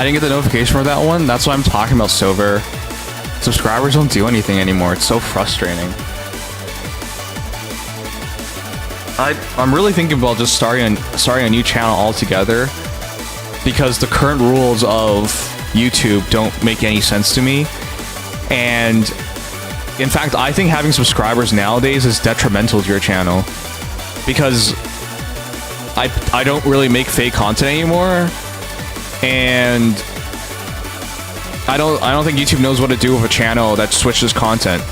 didn't get the notification for that one. That's what I'm talking about, Silver. Subscribers don't do anything anymore. It's so frustrating. I'm really thinking about just starting a new channel altogether, because the current rules of YouTube don't make any sense to me. And in fact, I think having subscribers nowadays is detrimental to your channel, because I don't really make fake content anymore, and I don't think YouTube knows what to do with a channel that switches content.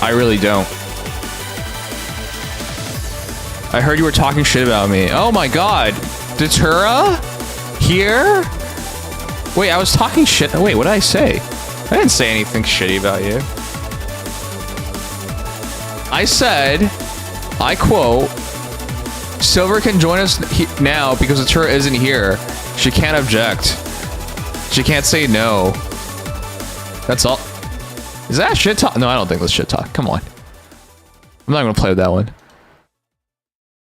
I really don't. I heard you were talking shit about me. Oh my god. Datura? Here? Wait, I was talking shit. Wait, what did I say? I didn't say anything shitty about you. I said, I quote, Silver can join us now because Datura isn't here. She can't object. She can't say no. That's all. Is that shit talk? No, I don't think that's shit talk. Come on. I'm not gonna play with that one.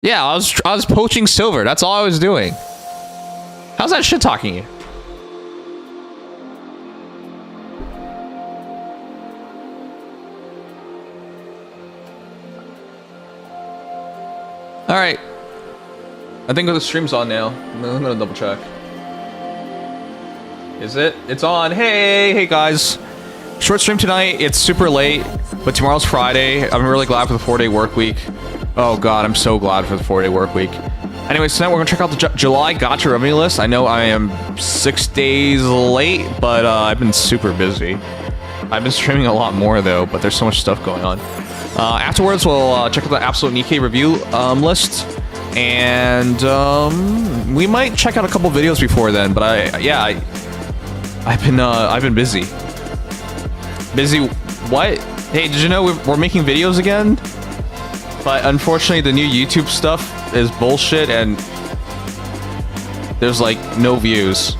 Yeah, I was poaching Silver. That's all I was doing. How's that shit talking you? All right. I think the stream's on now. I'm gonna double check. Is it? It's on. Hey guys. Short stream tonight. It's super late, but tomorrow's Friday. I'm really glad for the 4-day work week. Oh god, I'm so glad for the 4-day work week. Anyways, tonight we're gonna check out the July Gacha revenue list. I know I am 6 days late, but I've been super busy. I've been streaming a lot more though, but there's so much stuff going on. Afterwards, we'll check out the absolute Nikkes review list, and we might check out a couple videos before then. But I've been busy. Busy? What? Hey, did you know we're making videos again? But unfortunately, the new YouTube stuff is bullshit, and there's like no views.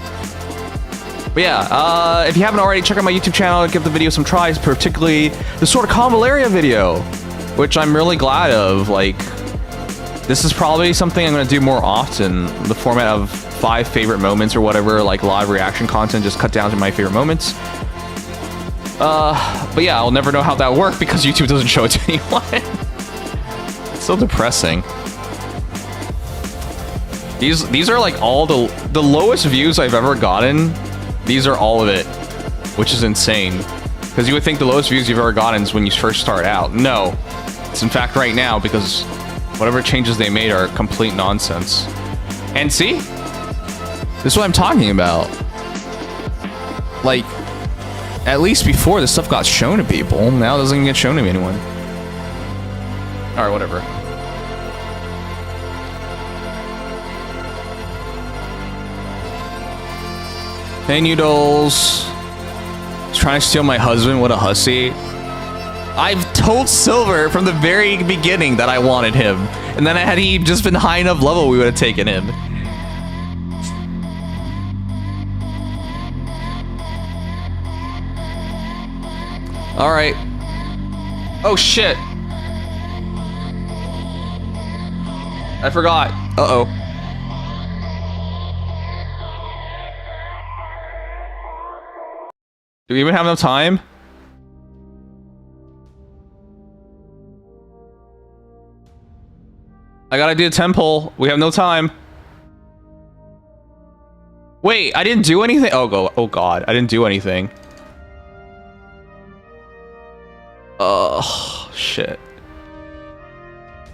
But yeah, if you haven't already, check out my YouTube channel and give the video some tries, particularly the sort of Convalaria video, which I'm really glad of. Like, this is probably something I'm going to do more often, the format of 5 favorite moments or whatever, like live reaction content, just cut down to my favorite moments. But yeah, I'll never know how that worked because YouTube doesn't show it to anyone. It's so depressing. These are like all the lowest views I've ever gotten. These are all of it, which is insane. Because you would think the lowest views you've ever gotten is when you first start out. No, it's in fact right now, because whatever changes they made are complete nonsense. And see? This is what I'm talking about. Like, at least before this stuff got shown to people, now it doesn't even get shown to anyone. Alright, whatever. Hey, Noodles. He's trying to steal my husband. What a hussy. I've told Silver from the very beginning that I wanted him. And then had he just been high enough level, we would have taken him. Alright. Oh, shit. I forgot. Uh-oh. Do we even have enough time? I gotta do a temple. We have no time. Wait, I didn't do anything? Oh god, I didn't do anything. Oh, shit.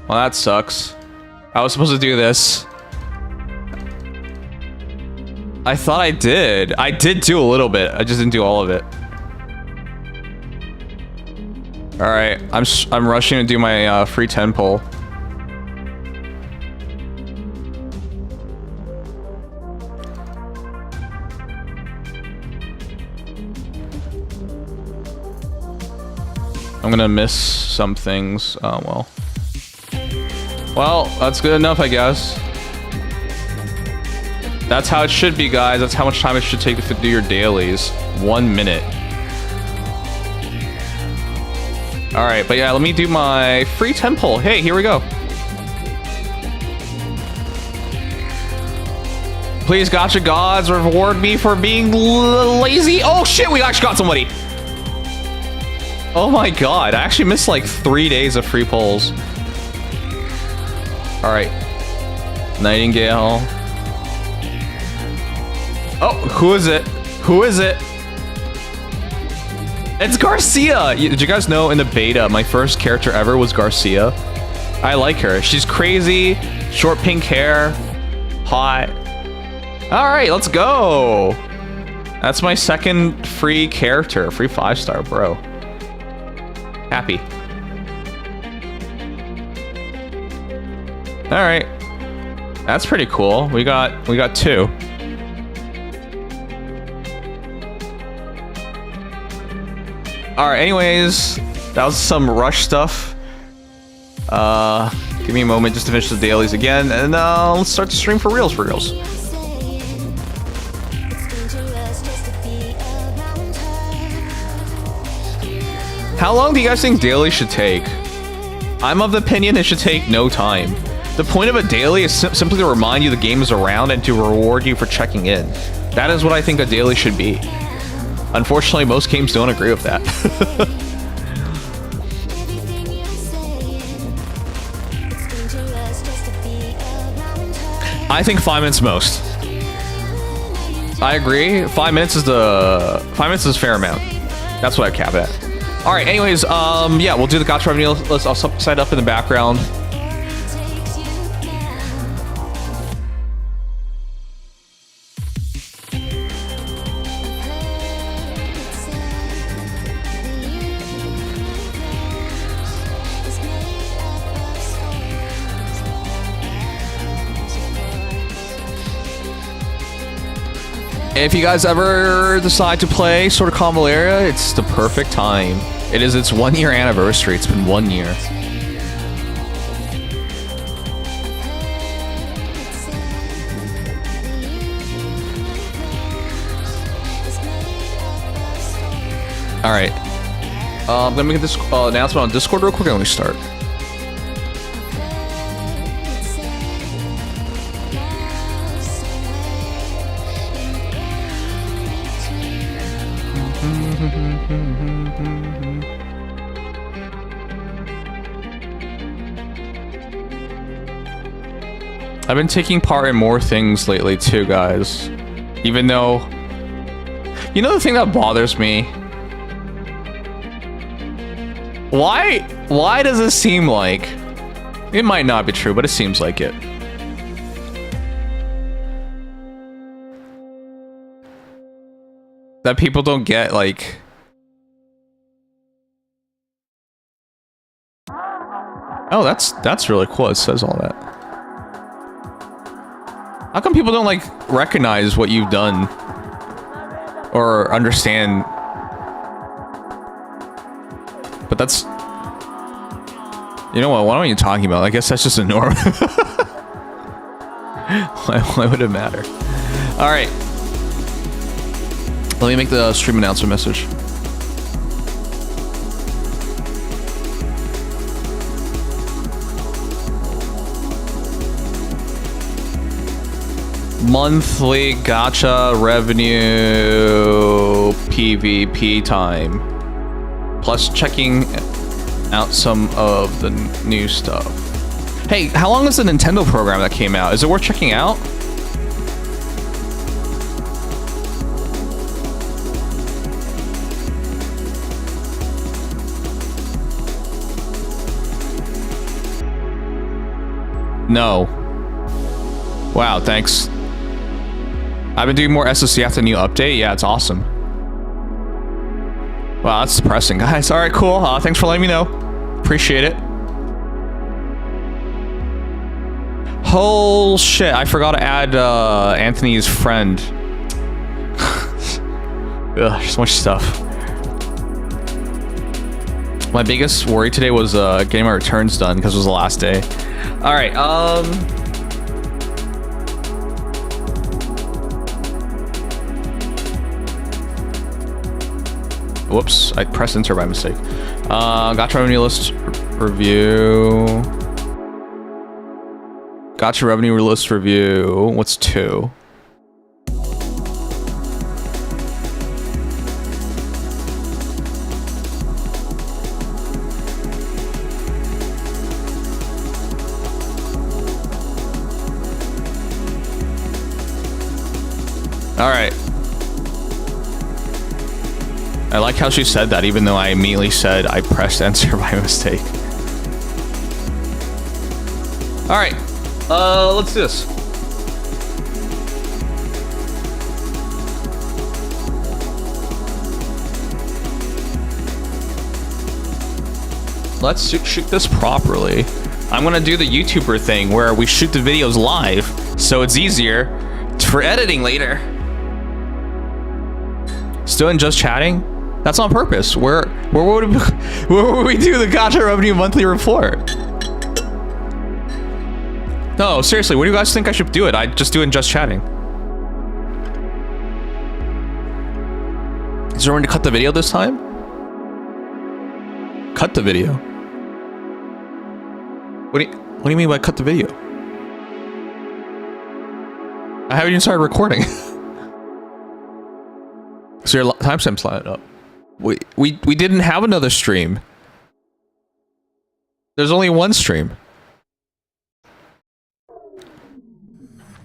Well, that sucks. I was supposed to do this. I thought I did. I did do a little bit. I just didn't do all of it. All right, I'm rushing to do my free 10 pull. I'm gonna miss some things. Oh well. Well, that's good enough, I guess. That's how it should be, guys. That's how much time it should take to do your dailies. 1 minute. Alright, but yeah, let me do my free 10 pull. Hey, here we go. Please, Gacha gods, reward me for being lazy. Oh shit, we actually got somebody. Oh my god, I actually missed like 3 days of free polls. All right, Nightingale. Oh, who is it? Who is it? It's Garcia. Did you guys know in the beta, my first character ever was Garcia? I like her. She's crazy, short pink hair, hot. All right, let's go. That's my second free character, free 5-star, bro. Happy. All right, that's pretty cool. We got 2. All right, anyways, that was some rush stuff. Give me a moment just to finish the dailies again, and let's start the stream for reals, How long do you guys think daily should take? I'm of the opinion it should take no time. The point of a daily is simply to remind you the game is around and to reward you for checking in. That is what I think a daily should be. Unfortunately, most games don't agree with that. I think 5 minutes most. I agree. 5 minutes is a fair amount. That's what I cap it at. All right. Anyways, yeah, we'll do the Gacha revenue. I'll set up in the background. If you guys ever decide to play sort of combo area, it's the perfect time. It is its 1-year anniversary. It's been 1 year. All right. I'm gonna make this announcement on Discord real quick and we start. I've been taking part in more things lately too, guys. Even though, you know, the thing that bothers me? Why does it seem like, it might not be true, but it seems like it. That people don't get, like, oh, that's really cool. It says all that. How come people don't, like, recognize what you've done or understand? But that's, you know what? What are you talking about? I guess that's just a norm. Why would it matter? All right. Let me make the stream announcement message. Monthly gacha revenue PvP time. Plus checking out some of the new stuff. Hey, how long is the Nintendo program that came out? Is it worth checking out? No. Wow, thanks. I've been doing more SOC after the new update. Yeah, it's awesome. Wow, that's depressing, guys. All right, cool. Thanks for letting me know. Appreciate it. Oh shit, I forgot to add Anthony's friend. Ugh, so much stuff. My biggest worry today was getting my returns done because it was the last day. All right, whoops, I pressed enter by mistake. Gacha revenue list review. Gacha revenue list review. What's 2? All right. I like how she said that, even though I immediately said I pressed enter by mistake. All right. Let's do this. Let's shoot this properly. I'm gonna do the YouTuber thing where we shoot the videos live, so it's easier for editing later. Still in just chatting? That's on purpose. Where would we do the Gacha revenue monthly report? No, seriously, what do you guys think I should do it? I just do it in just chatting. Is there one to cut the video this time? Cut the video? What do you mean by cut the video? I haven't even started recording. So your timestamp's lined up. We didn't have another stream. There's only one stream.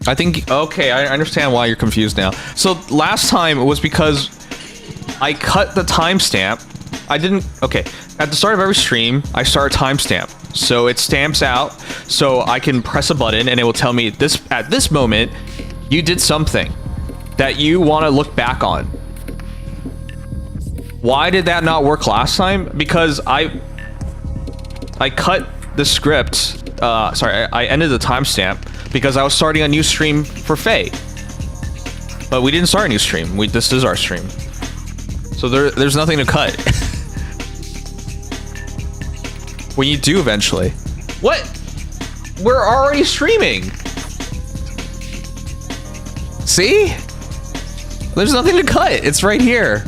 I think, okay, I understand why you're confused now. So last time it was because I cut the timestamp. I didn't, okay. At the start of every stream, I start a timestamp. So it stamps out, so I can press a button and it will tell me this at this moment, you did something that you want to look back on. Why did that not work last time? Because I cut the script, sorry, I ended the timestamp because I was starting a new stream for Faye. But we didn't start a new stream. This is our stream. So there's nothing to cut. When you do eventually. What? We're already streaming. See? There's nothing to cut. It's right here.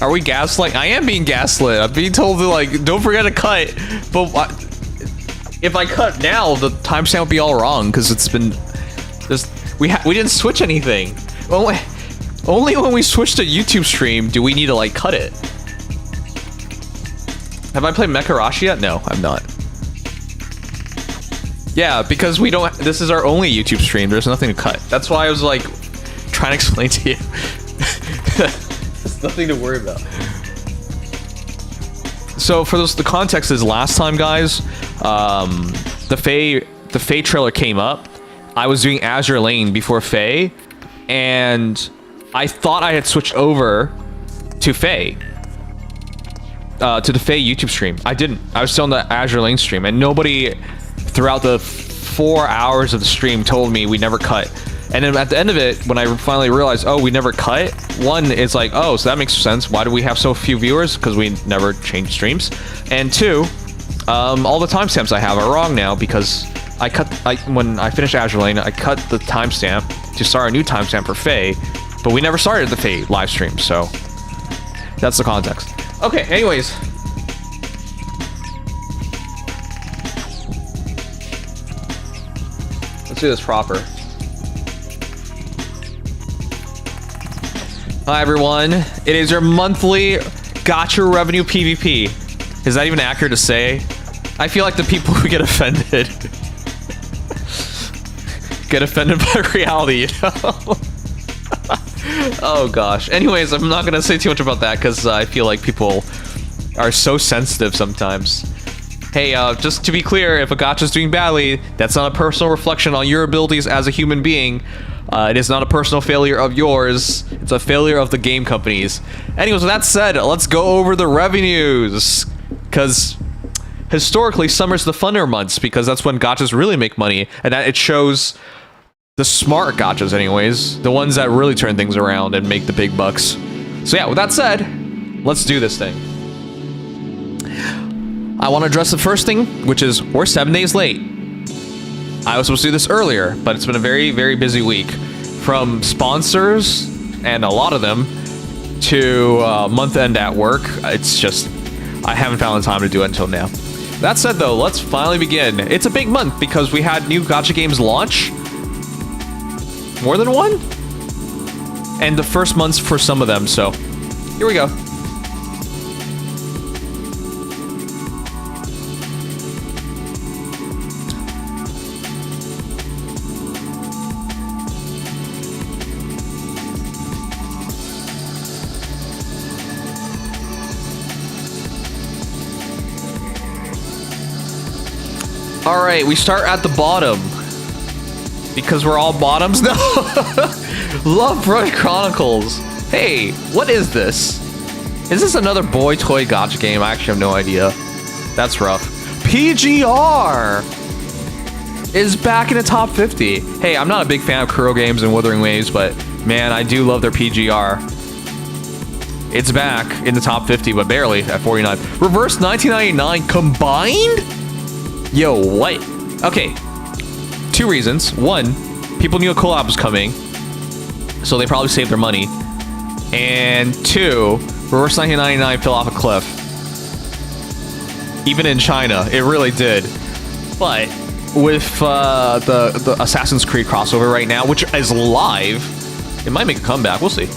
Are we gaslit? I am being gaslit. I'm being told to, like, don't forget to cut. But if I cut now, the timestamp will be all wrong because it's been just we didn't switch anything. Only when we switch to YouTube stream do we need to like cut it. Have I played Mekarashi yet? No, I'm not. Yeah, because we don't. This is our only YouTube stream. There's nothing to cut. That's why I was like trying to explain to you. There's nothing to worry about. So for the context is last time, guys, the Faye trailer came up. I was doing Azure Lane before Faye, and I thought I had switched over to Faye. To the Faye YouTube stream. I didn't. I was still on the Azure Lane stream, and nobody throughout the 4 hours of the stream told me we never cut. And then at the end of it, when I finally realized, oh, we never cut, one, it's like, oh, so that makes sense. Why do we have so few viewers? Because we never changed streams. And two, all the timestamps I have are wrong now because when I finished Azure Lane, I cut the timestamp to start a new timestamp for Faye, but we never started the Faye live stream, so that's the context. Okay, anyways. Let's do this proper. Hi everyone, it is your monthly Gacha revenue PvP. Is that even accurate to say? I feel like the people who get offended by reality, you know? Oh gosh. Anyways, I'm not gonna say too much about that because I feel like people are so sensitive sometimes. Hey, just to be clear, if a gacha's doing badly, that's not a personal reflection on your abilities as a human being. It is not a personal failure of yours. It's a failure of the game companies. Anyways, with that said, let's go over the revenues. Because historically, summer's the funner months because that's when gachas really make money. And that it shows the smart gachas anyways. The ones that really turn things around and make the big bucks. So yeah, with that said, let's do this thing. I want to address the first thing, which is we're 7 days late. I was supposed to do this earlier, but it's been a very, very busy week. From sponsors, and a lot of them, to month end at work. It's just, I haven't found the time to do it until now. That said though, let's finally begin. It's a big month because we had new gacha games launch. More than one? And the first months for some of them, so here we go. All right, we start at the bottom. Because we're all bottoms? No! Love Brush Chronicles. Hey, what is this? Is this another boy toy gacha game? I actually have no idea. That's rough. PGR is back in the top 50. Hey, I'm not a big fan of Kuro games and Wuthering Waves, but man, I do love their PGR. It's back in the top 50, but barely at 49. Reverse 1999 combined? Yo, what? Okay. 2 reasons. 1, people knew a collab was coming, so they probably saved their money. And 2, Reverse 1999 fell off a cliff. Even in China, it really did. But with the Assassin's Creed crossover right now, which is live, it might make a comeback. We'll see.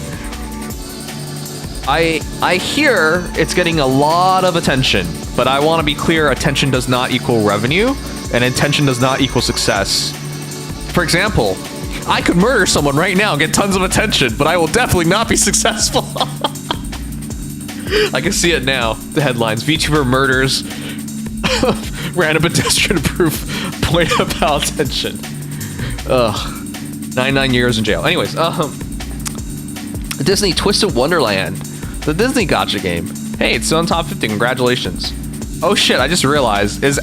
I hear it's getting a lot of attention, but I want to be clear: attention does not equal revenue. And attention does not equal success. For example, I could murder someone right now and get tons of attention, but I will definitely not be successful. I can see it now. The headlines: VTuber murders random pedestrian proof point about attention. Ugh. 99 years in jail. Anyways, Disney Twisted Wonderland, the Disney gacha game. Hey, it's still on top 50. Congratulations. Oh shit! I just realized is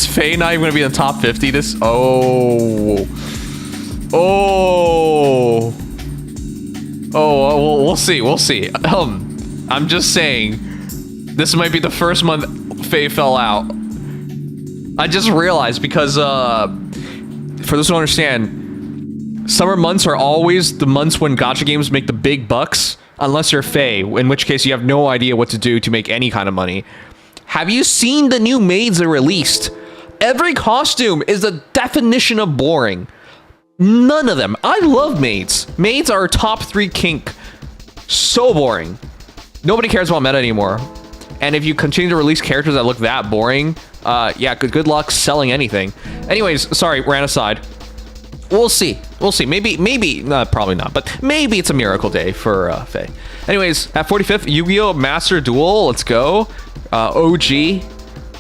Faye not even gonna be in the top 50? This we'll see. I'm just saying, this might be the first month Faye fell out. I just realized because for those who don't understand, summer months are always the months when gacha games make the big bucks, unless you're Faye, in which case you have no idea what to do to make any kind of money. Have you seen the new maids they released? Every costume is the definition of boring. None of them. I love maids. Maids are top 3 kink. So boring. Nobody cares about meta anymore. And if you continue to release characters that look that boring, yeah, good luck selling anything. Anyways, sorry, ran aside. We'll see. We'll see. Maybe, probably not, but maybe it's a miracle day for Faye. Anyways, at 45th, Yu-Gi-Oh! Master Duel. Let's go. OG.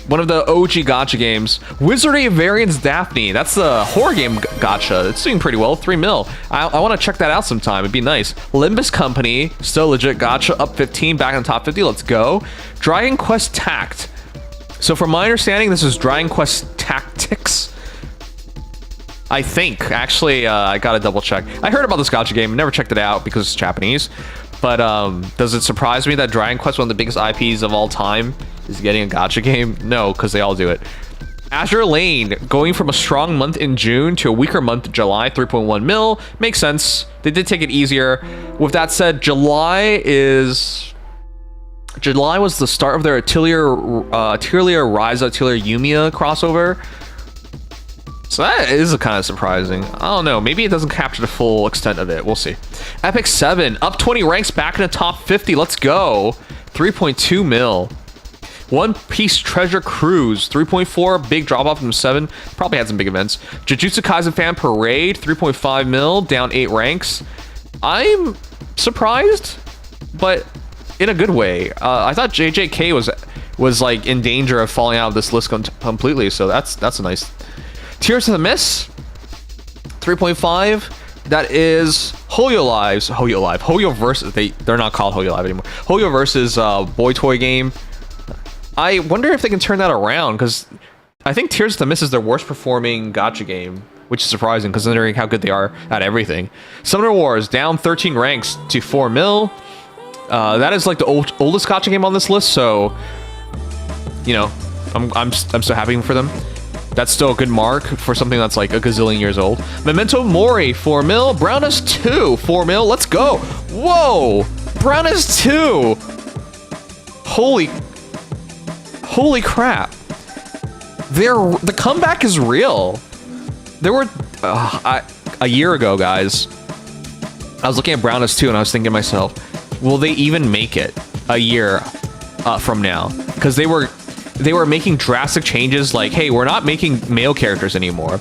One of the OG gacha games. Wizardry of Variance Daphne. That's the horror game gacha. It's doing pretty well. 3 mil. I want to check that out sometime. It'd be nice. Limbus Company. Still legit gacha. Up 15. Back in the top 50. Let's go. Dragon Quest Tact. So from my understanding, this is Dragon Quest Tactics. I think. Actually, I gotta double check. I heard about this gacha game. Never checked it out because it's Japanese. But does it surprise me that Dragon Quest, one of the biggest IPs of all time, is getting a gacha game? No, because they all do it. Azure Lane, going from a strong month in June to a weaker month in July, 3.1 mil. Makes sense. They did take it easier. With that said, July was the start of their Atelier Ryza, Atelier Yumiya crossover. So that is kind of surprising. I don't know. Maybe it doesn't capture the full extent of it. We'll see. Epic 7, up 20 ranks, back in the top 50. Let's go. 3.2 mil. One Piece Treasure Cruise, 3.4. Big drop off from 7. Probably had some big events. Jujutsu Kaisen Fan Parade, 3.5 mil, down 8 ranks. I'm surprised, but in a good way. I thought JJK was like in danger of falling out of this list completely. So that's a nice. Tears of the Mist, 3.5. That is Hoyo Lives. Hoyo versus they're not called Hoyo Live anymore. Hoyo versus boy toy game. I wonder if they can turn that around, because I think Tears of the Mist is their worst performing gacha game, which is surprising considering how good they are at everything. Summoner Wars down 13 ranks to 4 mil. That is like the oldest gacha game on this list, so you know, I'm so happy for them. That's still a good mark for something that's like a gazillion years old. Memento Mori, 4 mil. Brownest 2, 4 mil. Let's go. Whoa! Brownest 2! Holy crap. The comeback is real. There were... a year ago, guys, I was looking at Brownest 2 and I was thinking to myself, will they even make it a year from now? Because they were making drastic changes, like, hey, we're not making male characters anymore.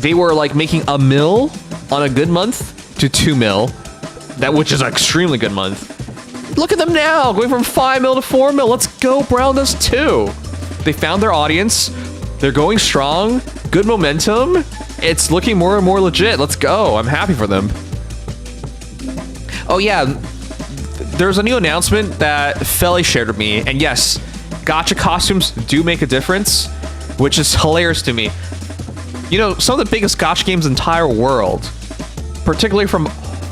They were like making a mil on a good month to 2 mil, which is an extremely good month. Look at them now, going from 5 mil to 4 mil. Let's go, Brownest 2. They found their audience. They're going strong. Good momentum. It's looking more and more legit. Let's go. I'm happy for them. Oh yeah, there's a new announcement that Feli shared with me, and yes, gacha costumes do make a difference, which is hilarious to me. You know, some of the biggest gacha games in the entire world, particularly from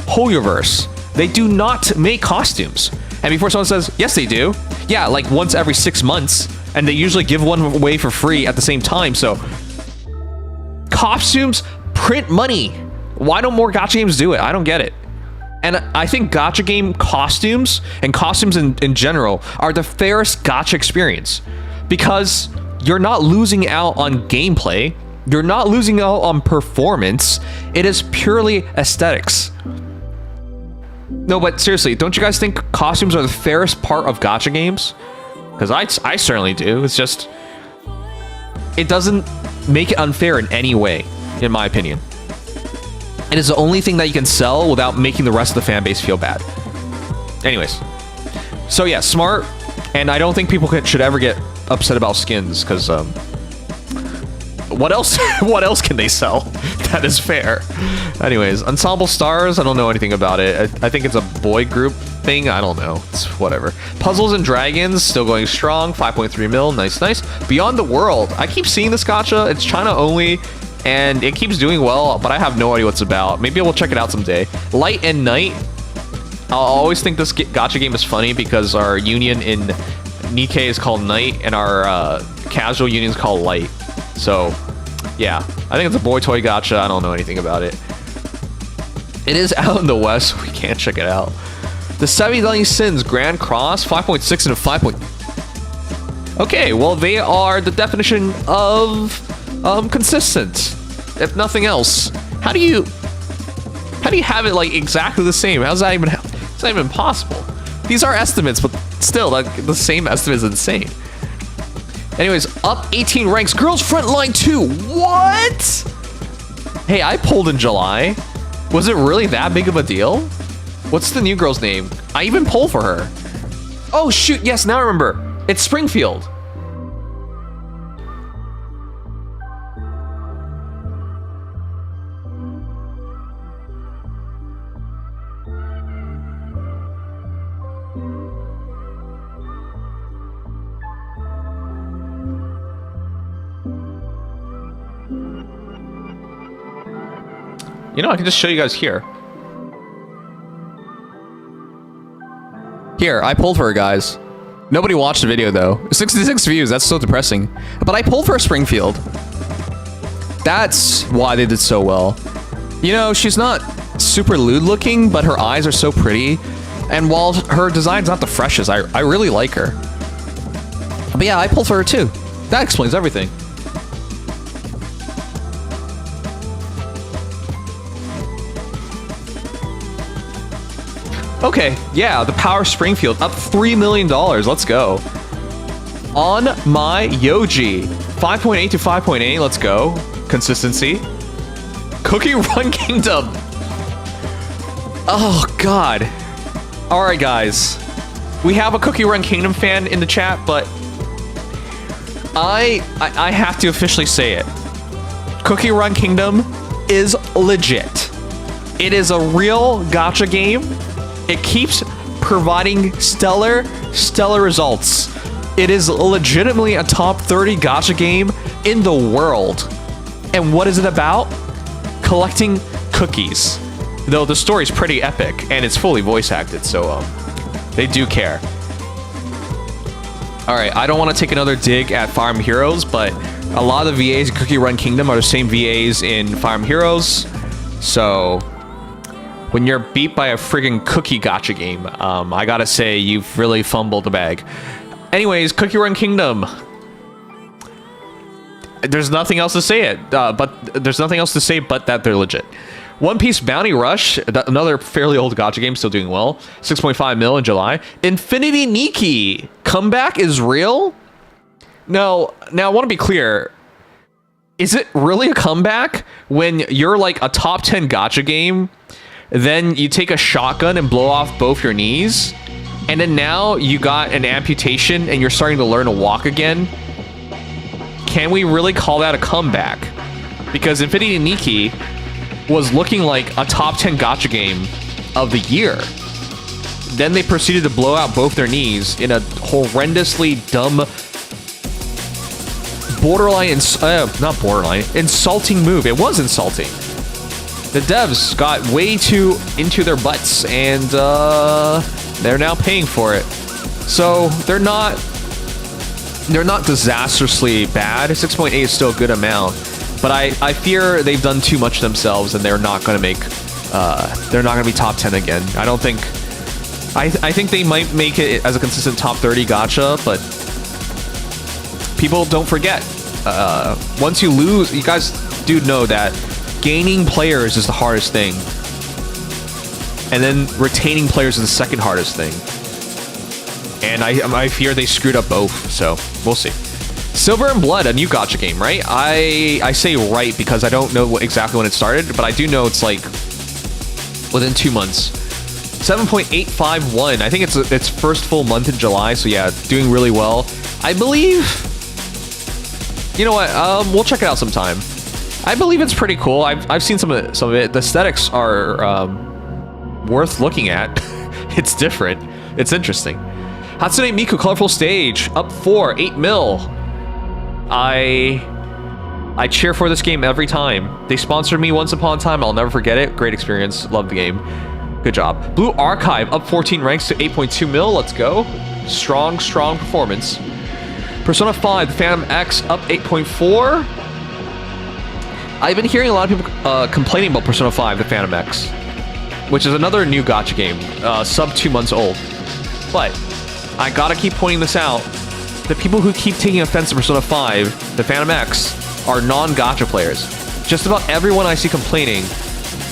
Hoyoverse, they do not make costumes. And before someone says, yes, they do. Yeah, like once every 6 months. And they usually give one away for free at the same time. So costumes print money. Why don't more gacha games do it? I don't get it. And I think gacha game costumes and costumes in general are the fairest gacha experience. Because you're not losing out on gameplay. You're not losing out on performance. It is purely aesthetics. No, but seriously, don't you guys think costumes are the fairest part of gacha games? Because I certainly do. It's just, it doesn't make it unfair in any way, in my opinion. It is the only thing that you can sell without making the rest of the fan base feel bad. Anyways, so yeah, smart, and I don't think people should ever get upset about skins, because what else? What else can they sell that is fair? Anyways, Ensemble Stars, I don't know anything about it. I think it's a boy group thing. I don't know. It's whatever. Puzzles and Dragons, still going strong. 5.3 mil. Nice, nice. Beyond the World. I keep seeing this gacha. It's China only, and it keeps doing well, but I have no idea what it's about. Maybe I will check it out someday. Light and Night. I'll always think this gacha game is funny because our union in Nikkes is called Night, and our casual union is called Light. So, yeah, I think it's a boy toy gacha. I don't know anything about it. It is out in the West. We can't check it out. The 70 Deadly Sins Grand Cross, 5.6 and a 5. Okay, well, they are the definition of consistent, if nothing else. How do you have it like exactly the same? How's that even? It's not even possible. These are estimates, but still, like the same estimate is insane. Anyways, up 18 ranks. Girls Frontline 2. What? Hey, I pulled in July. Was it really that big of a deal? What's the new girl's name? I even pulled for her. Oh, shoot. Yes, now I remember. It's Springfield. You know, I can just show you guys here. Here, I pulled for her, guys. Nobody watched the video, though. 66 views, that's so depressing. But I pulled for Springfield. That's why they did so well. You know, she's not super lewd looking, but her eyes are so pretty. And while her design's not the freshest, I really like her. But yeah, I pulled for her, too. That explains everything. Okay, yeah, the Power Springfield up $3 million. Let's go. On my Yoji, 5.8 to 5.8. Let's go. Consistency. Cookie Run Kingdom. Oh God. All right, guys. We have a Cookie Run Kingdom fan in the chat, but I have to officially say it. Cookie Run Kingdom is legit. It is a real gacha game. It keeps providing stellar results. It is legitimately a top 30 gacha game in the world. And what is it about? Collecting cookies. Though the story's pretty epic and it's fully voice acted, so they do care. All right, I don't want to take another dig at Fire Emblem Heroes, but a lot of the VAs in Cookie Run Kingdom are the same VAs in Fire Emblem Heroes. So when you're beat by a friggin' cookie gacha game, I gotta say, you've really fumbled the bag. Anyways, Cookie Run Kingdom. There's nothing else to say but that they're legit. One Piece Bounty Rush, another fairly old gacha game, still doing well. 6.5 mil in July. Infinity Nikki, comeback is real? No, now I want to be clear. Is it really a comeback when you're like a top 10 gacha game? Then you take a shotgun and blow off both your knees, and then now you got an amputation and you're starting to learn to walk again. can we really call that a comeback? Because Infinity Nikki was looking like a top 10 gacha game of the year. Then they proceeded to blow out both their knees in a horrendously dumb, insulting move. It was insulting. The devs got way too into their butts, and they're now paying for it. So they're not disastrously bad. 6.8 is still a good amount, but I fear they've done too much themselves, and they're not going to make they're not going to be top 10 again. I don't think. I think they might make it as a consistent top 30 gacha, but people don't forget. Once you lose, you guys do know that gaining players is the hardest thing, and then retaining players is the second hardest thing. And I fear they screwed up both, so we'll see. Silver and Blood, a new gacha game, right? I say right because I don't know exactly when it started, but I do know it's like within 2 months. 7.851. I think it's its first full month in July, so yeah, doing really well. I believe. You know what? We'll check it out sometime. I believe it's pretty cool. I've seen some of it. The aesthetics are worth looking at. It's different. It's interesting. Hatsune Miku Colorful Stage up 8 mil. I cheer for this game every time. They sponsored me once upon a time. I'll never forget it. Great experience. Love the game. Good job. Blue Archive up 14 ranks to 8.2 mil. Let's go. Strong performance. Persona 5 The Phantom X up 8.4. I've been hearing a lot of people complaining about Persona 5 The Phantom X, which is another new gacha game, sub 2 months old. But I gotta keep pointing this out. The people who keep taking offense to Persona 5 The Phantom X are non-gacha players. Just about everyone I see complaining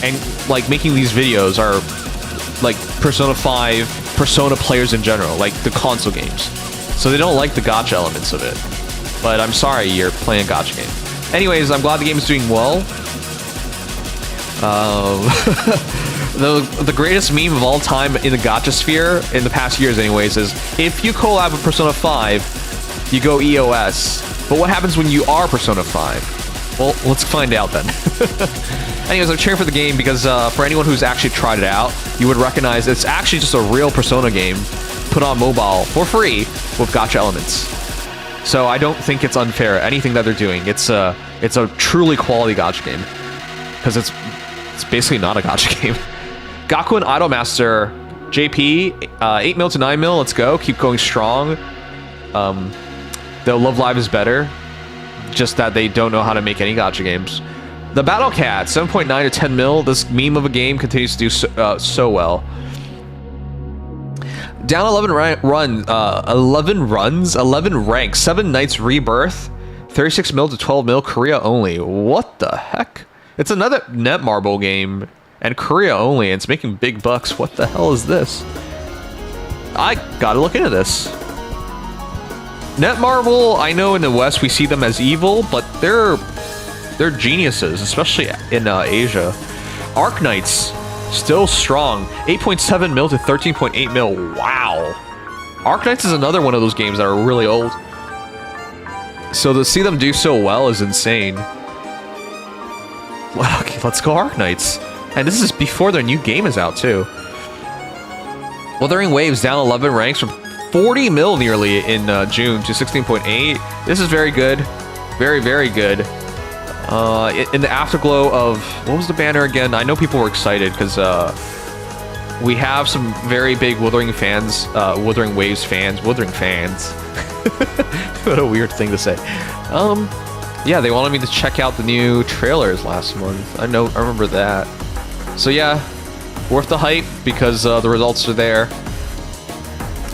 and like making these videos are like Persona 5 Persona players in general, like the console games. So they don't like the gacha elements of it. But I'm sorry, you're playing a gacha game. Anyways, I'm glad the game is doing well. The greatest meme of all time in the gacha sphere, in the past years anyways, is if you collab with Persona 5, you go EOS. But what happens when you are Persona 5? Well, let's find out then. Anyways, I'm cheering for the game because for anyone who's actually tried it out, you would recognize it's actually just a real Persona game put on mobile for free with gacha elements. So I don't think it's unfair, anything that they're doing. It's a truly quality gacha game. Because it's basically not a gacha game. Gakuen Idolmaster JP, 8 mil to 9 mil, let's go. Keep going strong. Though Love Live is better. Just that they don't know how to make any gacha games. The Battle Cat, 7.9 to 10 mil. This meme of a game continues to do so well. Down 11 ranks, 7 Nights Rebirth, 36 mil to 12 mil, Korea only. What the heck? It's another Netmarble game, and Korea only, and it's making big bucks. What the hell is this? I gotta look into this. Netmarble, I know in the West we see them as evil, but they're geniuses, especially in Asia. Arknights, still strong. 8.7 mil to 13.8 mil. Wow. Arknights is another one of those games that are really old. So to see them do so well is insane. Well, okay, let's go Arknights. And this is before their new game is out too. Wuthering Waves down 11 ranks from 40 mil nearly in June to 16.8. This is very good. Very, very good. In the afterglow of... What was the banner again? I know people were excited because we have some very big Wuthering fans. Wuthering Waves fans. Wuthering fans. What a weird thing to say. Yeah, they wanted me to check out the new trailers last month. I remember that. So yeah, worth the hype because the results are there.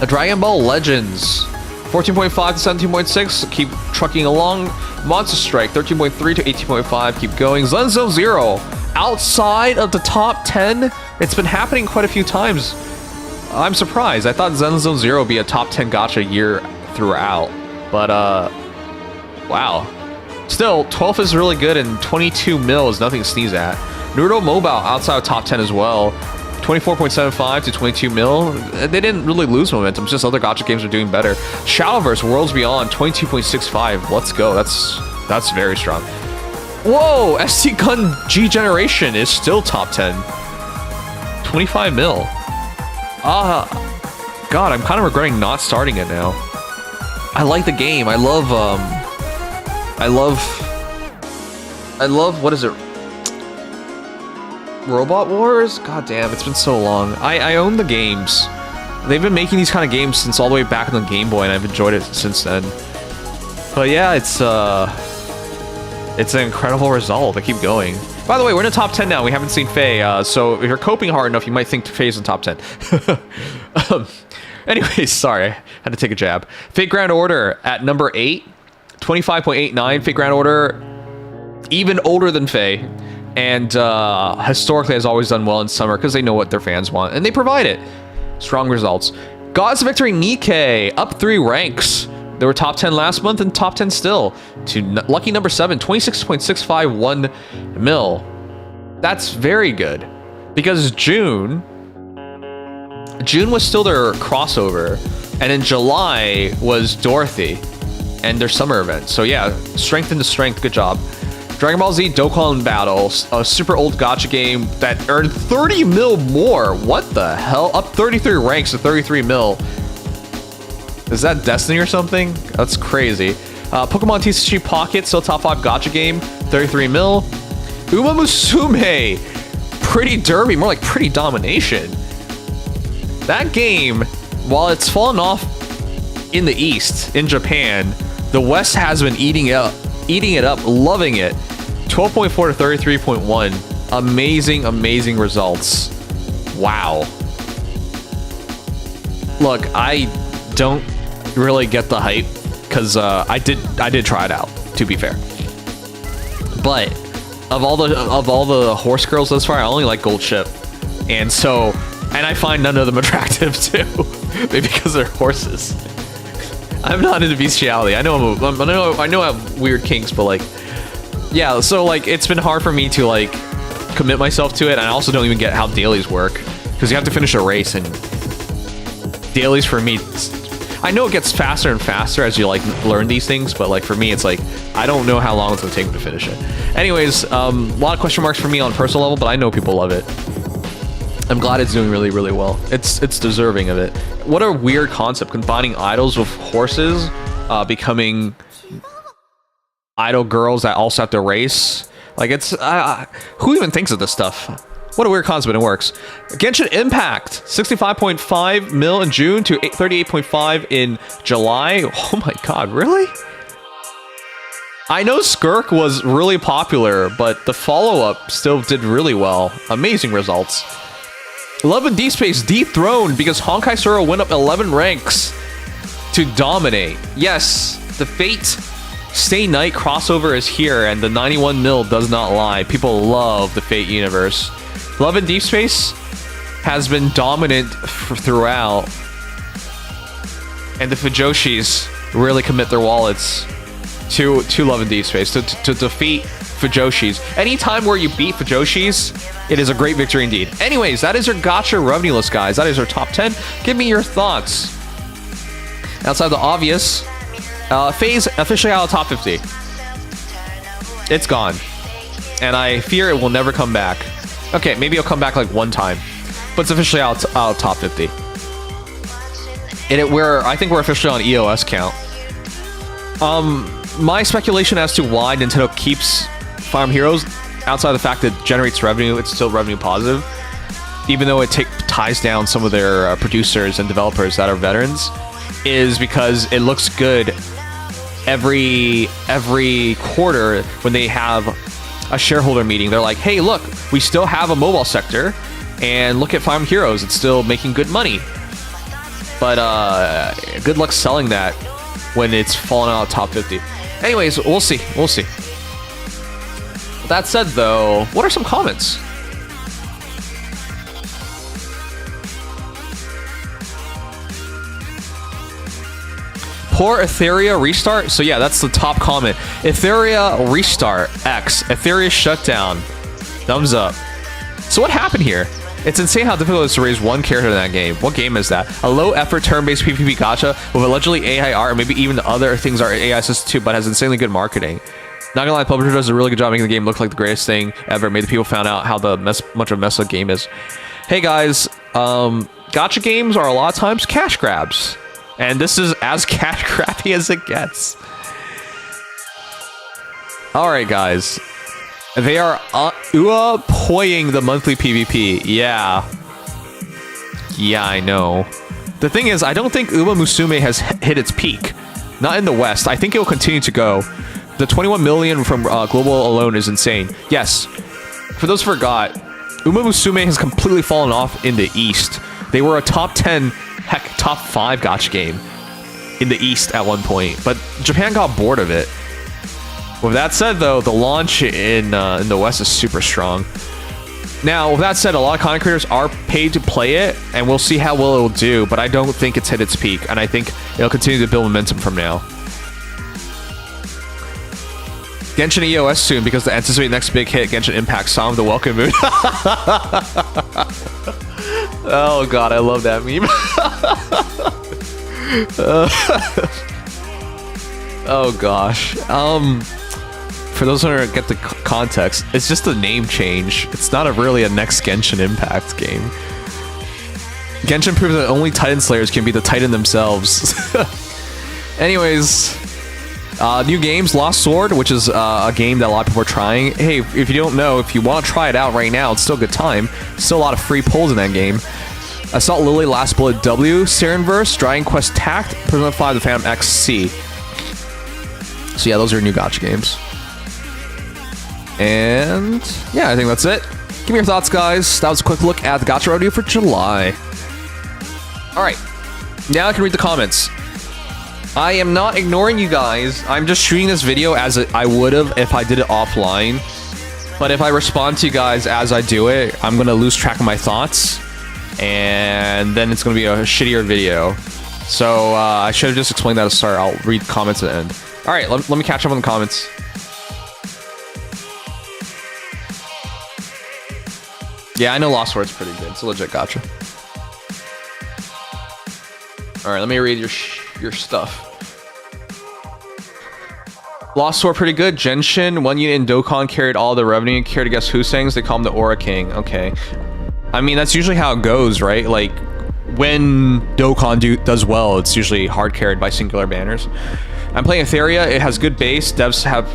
A Dragon Ball Legends, 14.5 to 17.6, keep trucking along. Monster Strike, 13.3 to 18.5, keep going. Zenzo Zero, outside of the top 10. It's been happening quite a few times. I'm surprised. I thought Zenzo Zero would be a top 10 gacha year throughout. But, wow. Still, 12 is really good and 22 mil is nothing to sneeze at. Naruto Mobile outside of top 10 as well. 24.75 to 22 mil. They didn't really lose momentum. It's just other Gacha games are doing better. Shadowverse Worlds Beyond 22.65. Let's go. That's very strong. Whoa, ST Gun G Generation is still top 10. 25 mil. God, I'm kind of regretting not starting it now. I like the game. I love, what is it? Robot Wars? God damn, it's been so long. I own the games. They've been making these kind of games since all the way back on the Game Boy, and I've enjoyed it since then. But yeah, it's an incredible result. They keep going. By the way, we're in the top 10 now. We haven't seen Faye, so if you're coping hard enough, you might think Faye's in top 10. Anyways, sorry, I had to take a jab. Fate Grand Order at number 8, 25.89. Fate Grand Order, even older than Faye, and historically has always done well in summer because they know what their fans want, and they provide it. Strong results. Gods of Victory Nikkes, up 3 ranks. They were top 10 last month and top 10 still. To lucky number 7, 26.651 mil. That's very good. Because June was still their crossover. And in July was Dorothy and their summer event. So yeah, strength into strength, good job. Dragon Ball Z Dokkan Battle, a super old gacha game that earned 30 mil more. What the hell? Up 33 ranks to 33 mil. Is that Destiny or something? That's crazy. Pokemon TCG Pocket, still top 5 gacha game, 33 mil. Uma Musume, Pretty Derby, more like Pretty Domination. That game, while it's fallen off in the East, in Japan, the West has been eating it up, loving it. 12.4 to 33.1. Amazing, amazing results. Wow. Look, I don't really get the hype because I did try it out, to be fair. But of all the horse girls thus far, I only like Gold Ship, and I find none of them attractive too, maybe because they're horses. I'm not into bestiality. I know I have weird kinks, but like, yeah. So like, it's been hard for me to like commit myself to it, and I also don't even get how dailies work because you have to finish a race, and dailies for me, I know it gets faster and faster as you like learn these things, but like for me, it's like I don't know how long it's gonna take me to finish it. Anyways, a lot of question marks for me on personal level, but I know people love it. I'm glad it's doing really, really well. It's deserving of it. What a weird concept, combining idols with horses, becoming idol girls that also have to race. Like, it's who even thinks of this stuff? What a weird concept, and it works. Genshin Impact, 65.5 mil in June to 38.5 in July. Oh my god, really? I know Skirk was really popular, but the follow-up still did really well. Amazing results. Love and Deep Space dethroned because Honkai Sora went up 11 ranks to dominate. Yes, the Fate Stay Night crossover is here, and the 91 mil does not lie. People love the Fate universe. Love and Deep Space has been dominant throughout, and the Fujoshis really commit their wallets to Love and Deep Space, to defeat Fujoshis. Anytime where you beat Fujoshis, it is a great victory indeed. Anyways, that is your gacha revenue list, guys. That is our top 10. Give me your thoughts. Outside the obvious, Faye's officially out of top 50. It's gone, and I fear it will never come back. Okay, maybe it'll come back like one time, but it's officially out of top 50. I think we're officially on EOS count. My speculation as to why Nintendo keeps Fire Emblem Heroes, outside of the fact that it generates revenue, it's still revenue positive, even though it ties down some of their producers and developers that are veterans, is because it looks good every quarter when they have a shareholder meeting. They're like, hey, look, we still have a mobile sector, and look at Fire Emblem Heroes, it's still making good money. But good luck selling that when it's falling out of top 50. Anyways, we'll see. That said, though, what are some comments? Poor Etheria restart. So yeah, that's the top comment. Etheria restart. X. Etheria shutdown. Thumbs up. So what happened here? It's insane how difficult it is to raise one character in that game. What game is that? A low-effort turn-based PvP gacha with allegedly AI art, and maybe even the other things are AI assisted too, but has insanely good marketing. Not gonna lie, the publisher does a really good job making the game look like the greatest thing ever. Made the people found out how much of a mess the game is. Hey guys, gacha games are a lot of times cash grabs, and this is as cash grabby as it gets. All right, guys. They are poying the monthly PvP. Yeah. Yeah, I know. The thing is, I don't think Uma Musume has hit its peak. Not in the West. I think it will continue to go. The 21 million from global alone is insane. Yes. For those who forgot, Uma Musume has completely fallen off in the East. They were a top 10, heck, top 5 gacha game in the East at one point. But Japan got bored of it. With that said, though, the launch in the West is super strong. Now, with that said, a lot of content creators are paid to play it, and we'll see how well it will do, but I don't think it's hit its peak, and I think it'll continue to build momentum from now. Genshin EOS soon, because the anticipated next big hit, Genshin Impact, Song of the Welcome Moon. Oh god, I love that meme. Oh gosh. For those who don't get the context, it's just a name change. It's not really a next Genshin Impact game. Genshin proves that only Titan Slayers can be the Titan themselves. Anyways, new games, Lost Sword, which is a game that a lot of people are trying. Hey, if you don't know, if you want to try it out right now, it's still a good time. Still a lot of free pulls in that game. Assault Lily, Last Bullet W, Sirenverse, Dragon Quest Tact, Persona 5, The Phantom XC. So yeah, those are new gacha games. And yeah, I think that's it. Give me your thoughts, guys. That was a quick look at the gacha review for July. All right, now I can read the comments. I am not ignoring you guys. I'm just shooting this video as I would have if I did it offline. But if I respond to you guys as I do it, I'm gonna lose track of my thoughts, and then it's gonna be a shittier video. So I should have just explained that at the start. I'll read comments at the end. All right, let me catch up on the comments. Yeah, I know Lost Sword's pretty good. It's a legit gacha. All right, let me read your stuff. Lost Sword pretty good. Genshin, One Unit, and Dokkan carried all the revenue. Care to guess who sings? They call him the Aura King. Okay. I mean, that's usually how it goes, right? Like, when Dokkan does well, it's usually hard carried by singular banners. I'm playing Etheria. It has good base. Devs have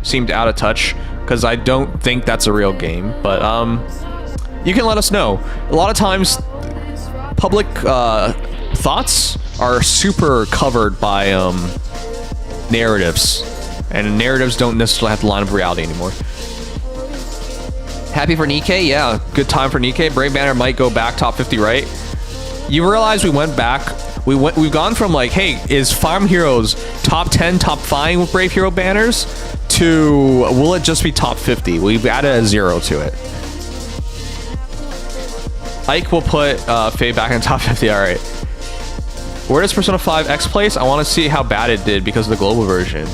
seemed out of touch because I don't think that's a real game. But you can let us know. A lot of times, public thoughts are super covered by narratives, and narratives don't necessarily have to line up with reality anymore. Happy for Nikkei? Yeah, good time for Nikkei. Brave Banner might go back top 50, right? You realize we went back. We've gone from like, hey, is Farm Heroes top 10, top 5 with Brave Hero banners to will it just be top 50? We've added a 0 to it. Ike will put Faye back in top 50. All right. Where does Persona 5 X place? I want to see how bad it did because of the global version.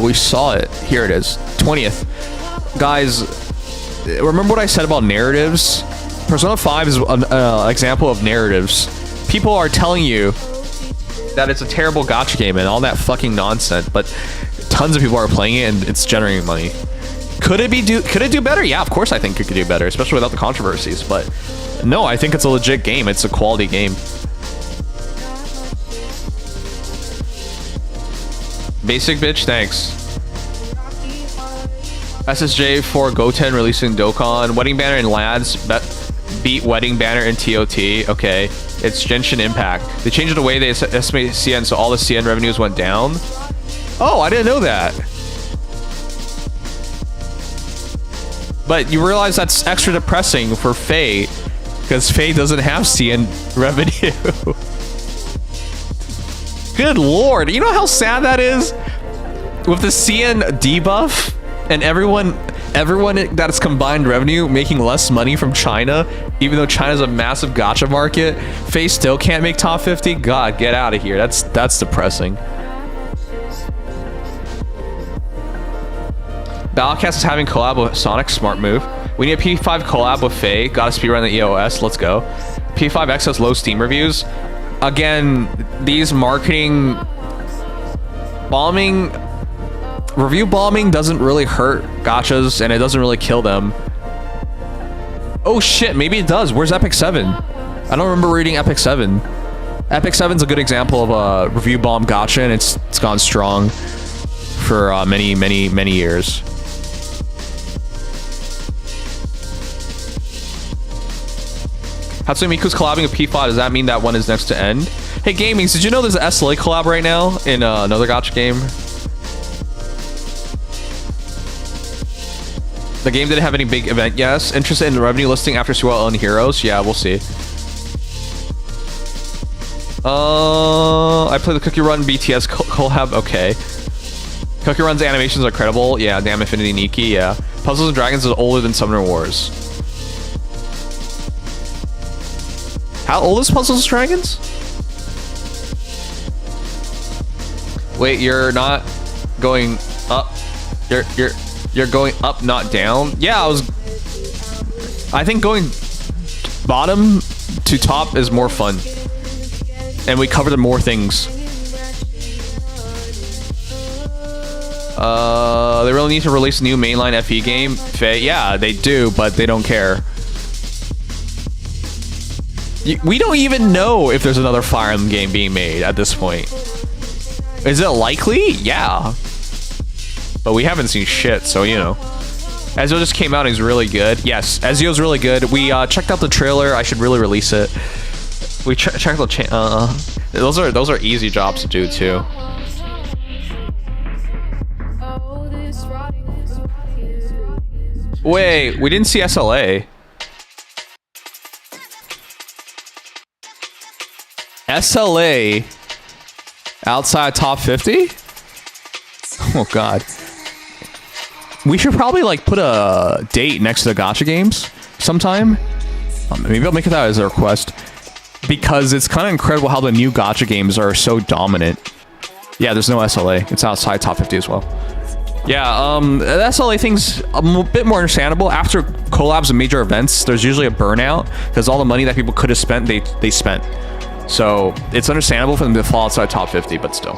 We saw it. Here it is. 20th. Guys, remember what I said about narratives? Persona 5 is an example of narratives. People are telling you that it's a terrible gacha game and all that fucking nonsense, but tons of people are playing it and it's generating money. Could it do better? Yeah, of course I think it could do better, especially without the controversies. But no, I think it's a legit game. It's a quality game. Basic bitch, thanks. SSJ for Goten releasing Dokkan. Wedding Banner and Lads beat Wedding Banner and TOT. Okay, it's Genshin Impact. They changed the way they estimate CN, so all the CN revenues went down. Oh, I didn't know that. But you realize that's extra depressing for Faye, because Faye doesn't have CN revenue. Good lord, you know how sad that is? With the CN debuff and everyone that's combined revenue making less money from China, even though China's a massive gacha market, Faye still can't make top 50? God, get out of here. That's depressing. Battlecast is having collab with Sonic. Smart move. We need a P5 collab with Faye. Got to speedrun the EOS. Let's go. P5X has low Steam reviews. Again, these marketing bombing, review bombing doesn't really hurt gachas, and it doesn't really kill them. Oh shit, maybe it does. Where's Epic 7? I don't remember reading Epic 7. Epic 7's a good example of a review bomb gacha, and it's gone strong for many years. Hatsune Miku's collabing with P5. Does that mean that one is next to end? Hey, Gamings, did you know there's an SLA collab right now in another gacha game? The game didn't have any big event. Yes. Interested in the revenue listing after Suel and Heroes? Yeah, we'll see. I play the Cookie Run BTS collab. Okay. Cookie Run's animations are credible. Yeah, damn Infinity Nikki. Yeah. Puzzles and Dragons is older than Summoner Wars. How old is Puzzles and Dragons? Wait, you're not going up. You're going up, not down. Yeah, I think going bottom to top is more fun, and we covered more things. They really need to release a new mainline FE game. Yeah, they do, but they don't care. We don't even know if there's another Fire Emblem game being made at this point. Is it likely? Yeah. But we haven't seen shit, so you know. Ezio just came out and he's really good. Yes, Ezio's really good. We checked out the trailer. I should really release it. We checked the those are easy jobs to do too. Wait, we didn't see SLA. SLA outside top 50? Oh god. We should probably like put a date next to the gacha games sometime. Maybe I'll make it that as a request, because it's kind of incredible how the new gacha games are so dominant. Yeah, there's no SLA. It's outside top 50 as well. Yeah, the SLA thing's a bit more understandable. After collabs and major events, there's usually a burnout because all the money that people could have spent, they spent. So it's understandable for them to fall outside top 50, but still.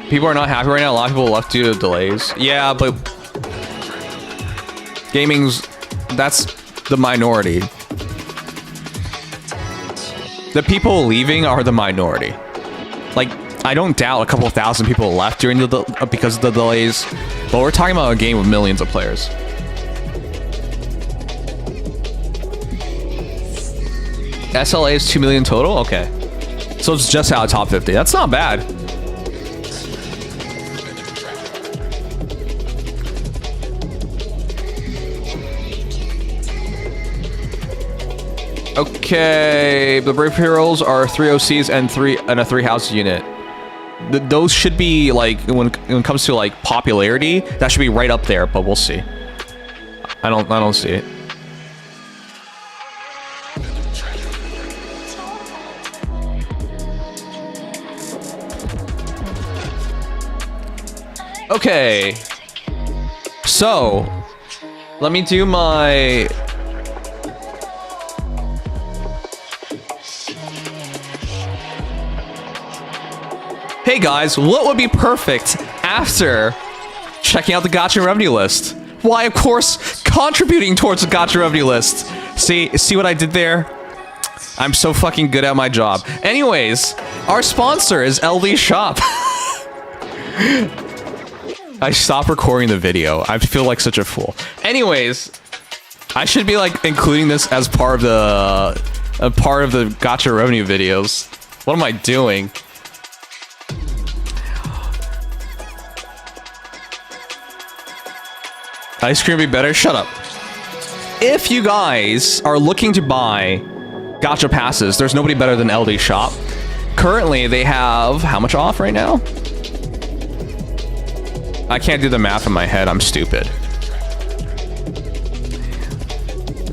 People are not happy right now. A lot of people left due to delays. Yeah, but gaming's, that's the minority. The people leaving are the minority. Like, I don't doubt a couple thousand people left during the because of the delays, but we're talking about a game with millions of players. SLA is 2 million total? Okay. So it's just out of top 50. That's not bad. Okay, the Brave Heroes are 3 OCs and a 3 house unit. Those should be like, when it comes to like popularity, that should be right up there, but we'll see. I don't see it. Okay. So, let me do my Hey guys, what would be perfect after checking out the gacha revenue list? Why, of course, contributing towards the gacha revenue list. See what I did there? I'm so fucking good at my job. Anyways, our sponsor is LD Shop. I stopped recording the video. I feel like such a fool. Anyways, I should be like including this as part of the gacha revenue videos. What am I doing? Ice cream would be better? Shut up. If you guys are looking to buy gacha passes, there's nobody better than LD Shop. Currently, they have how much off right now? I can't do the math in my head. I'm stupid.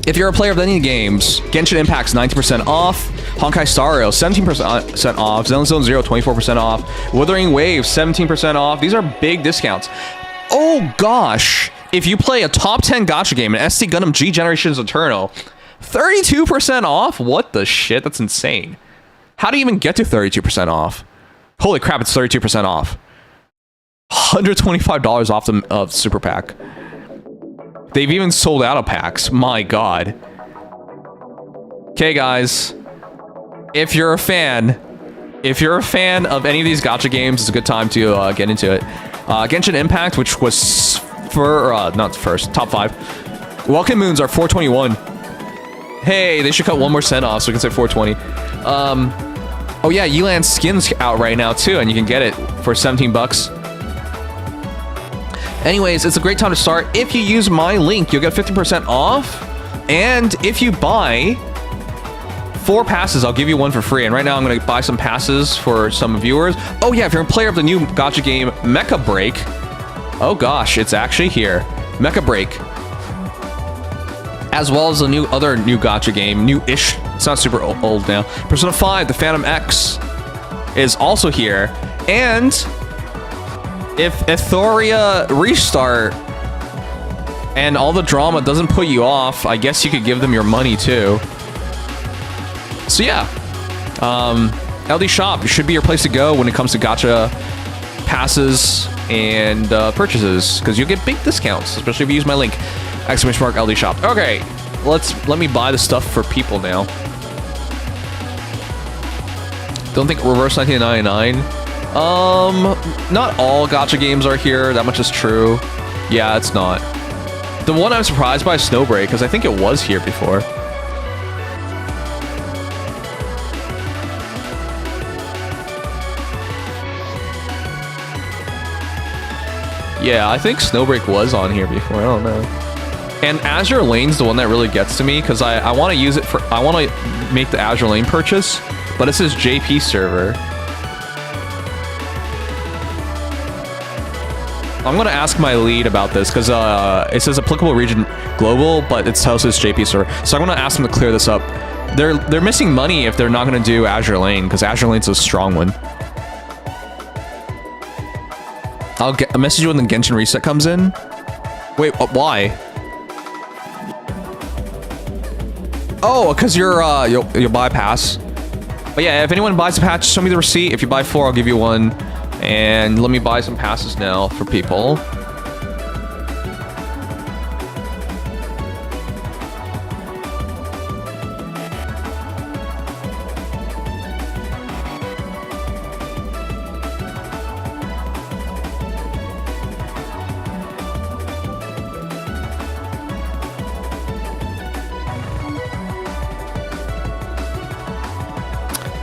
If you're a player of any games, Genshin Impact's 90% off, Honkai Star Rail 17% off, Zenless Zone Zero 24% off, Wuthering Waves 17% off. These are big discounts. Oh gosh, if you play a top 10 gacha game in ST Gundam G Generations Eternal, 32% off? What the shit? That's insane. How do you even get to 32% off? Holy crap, it's 32% off. $125 off the super pack. They've even sold out of packs. My god. Okay, guys. If you're a fan of any of these gacha games, it's a good time to get into it. Genshin Impact, which was not first, top 5. Welcome Moons are 421. Hey, they should cut 1 more cent off so we can say 420. Oh yeah, Yelan skin's out right now too, and you can get it for 17 bucks. Anyways, it's a great time to start. If you use my link, you'll get 50% off. And if you buy 4 passes, I'll give you 1 for free. And right now, I'm going to buy some passes for some viewers. Oh yeah, if you're a player of the new gacha game, Mecha Break. Oh gosh, it's actually here. Mecha Break. As well as the other new gacha game, new-ish. It's not super old now. Persona 5, the Phantom X is also here. And if Euphoria Restart and all the drama doesn't put you off, I guess you could give them your money too. So yeah, LD Shop should be your place to go when it comes to gacha passes and purchases, because you'll get big discounts, especially if you use my link, !LD Shop. Okay, let me buy the stuff for people now. Don't think reverse 1999. Not all gacha games are here. That much is true. Yeah, it's not. The one I'm surprised by is Snowbreak, because I think it was here before. Yeah, I think Snowbreak was on here before. I don't know. And Azure Lane's the one that really gets to me, because I want to use it for... I want to make the Azure Lane purchase, but it says JP server. I'm going to ask my lead about this, because it says applicable region global, but it tells us JP server. So I'm going to ask them to clear this up. They're missing money if they're not going to do Azure Lane, because Azure Lane's a strong one. I'll message you when the Genshin reset comes in. Wait, why? Oh, because you'll buy a pass. But yeah, if anyone buys a patch, show me the receipt. If you buy 4, I'll give you 1. And let me buy some passes now for people.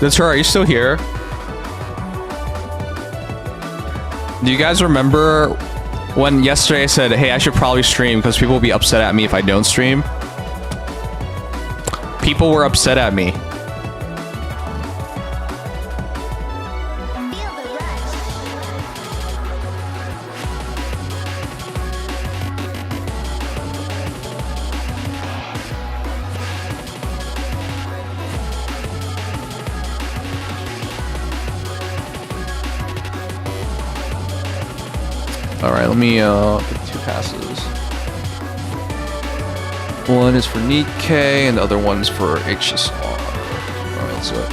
That's her. Are you still here? Do you guys remember when yesterday I said, hey, I should probably stream because people will be upset at me if I don't stream? People were upset at me. Alright, let me get 2 passes. One is for Nikkes and the other one's for HSR. Alright, let's do it.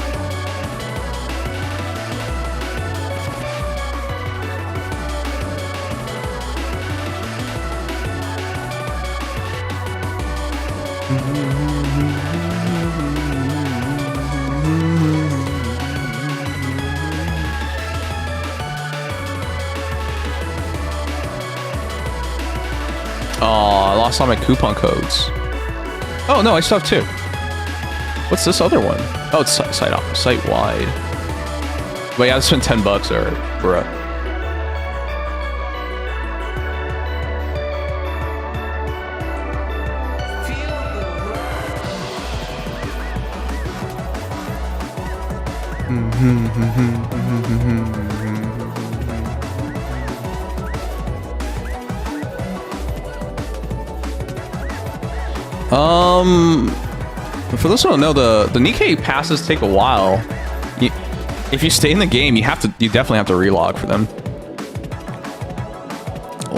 Oh, I lost all my coupon codes. Oh no, I still have 2. What's this other one? Oh, it's site wide. But yeah, I spent $10 or bruh. For those who don't know, the Nikkes passes take a while. If you stay in the game, you definitely have to relog for them.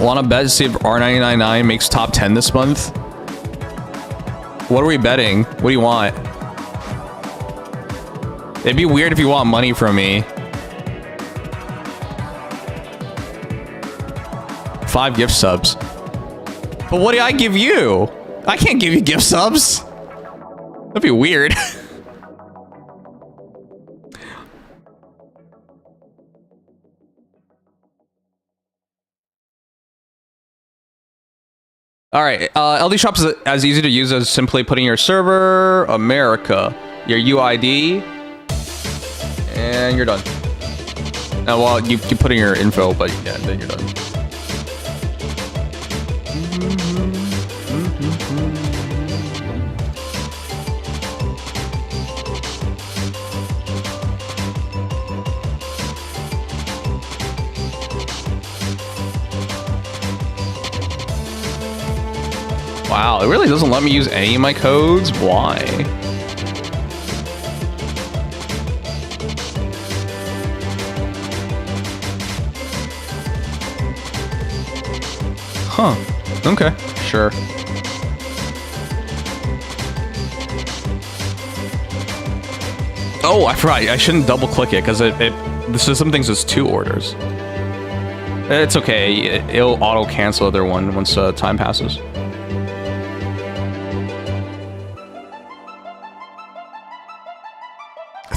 Want to bet to see if R999 makes top 10 this month? What are we betting? What do you want? It'd be weird if you want money from me. 5 gift subs. But what do I give you? I can't give you gift subs. That'd be weird. All right, LD Shop is as easy to use as simply putting your server, America, your UID, and you're done. Now, well, you put in your info, but yeah, then you're done. Wow, it really doesn't let me use any of my codes? Why? Huh. Okay, sure. Oh, I forgot. I shouldn't double click it because the system thinks it's 2 orders. It's okay. It'll auto cancel the other one once time passes.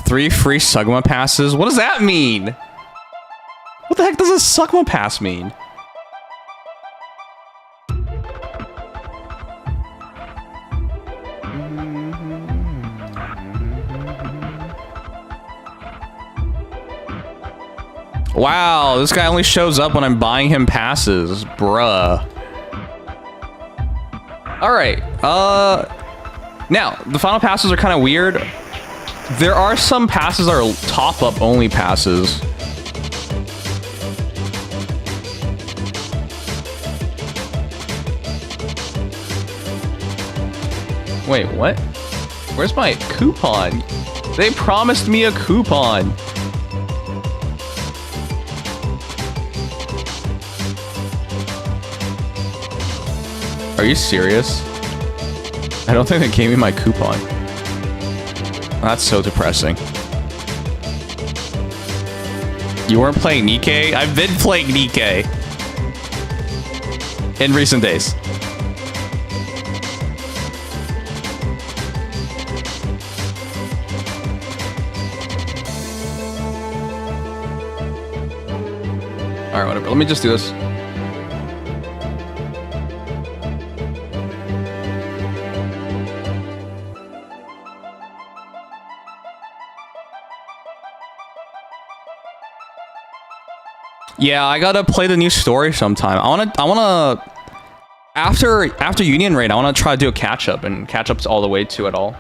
Three free Sugma passes? What does that mean? What the heck does a Sugma pass mean? Wow, this guy only shows up when I'm buying him passes. Bruh. Alright, now, the final passes are kind of weird. There are some passes that are top-up only passes. Wait, what? Where's my coupon? They promised me a coupon. Are you serious? I don't think they gave me my coupon. That's so depressing. You weren't playing Nikkes? I've been playing Nikkes in recent days. Alright, whatever. Let me just do this. Yeah, I gotta play the new story sometime. I wanna after Union Raid, I wanna try to do a catch up, and catch up's all the way to it all.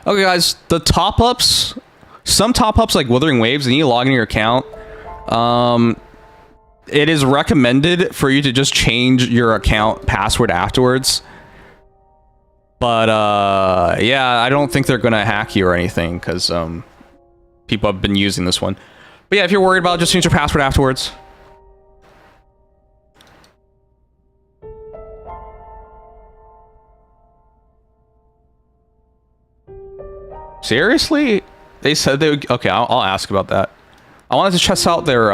Okay, guys, the top ups, some top ups like Withering Waves, and you log into your account. It is recommended for you to just change your account password afterwards. But, yeah, I don't think they're gonna hack you or anything, because, people have been using this one. But yeah, if you're worried about it, just change your password afterwards. Seriously? They said they would... Okay, I'll ask about that. I wanted to test out their,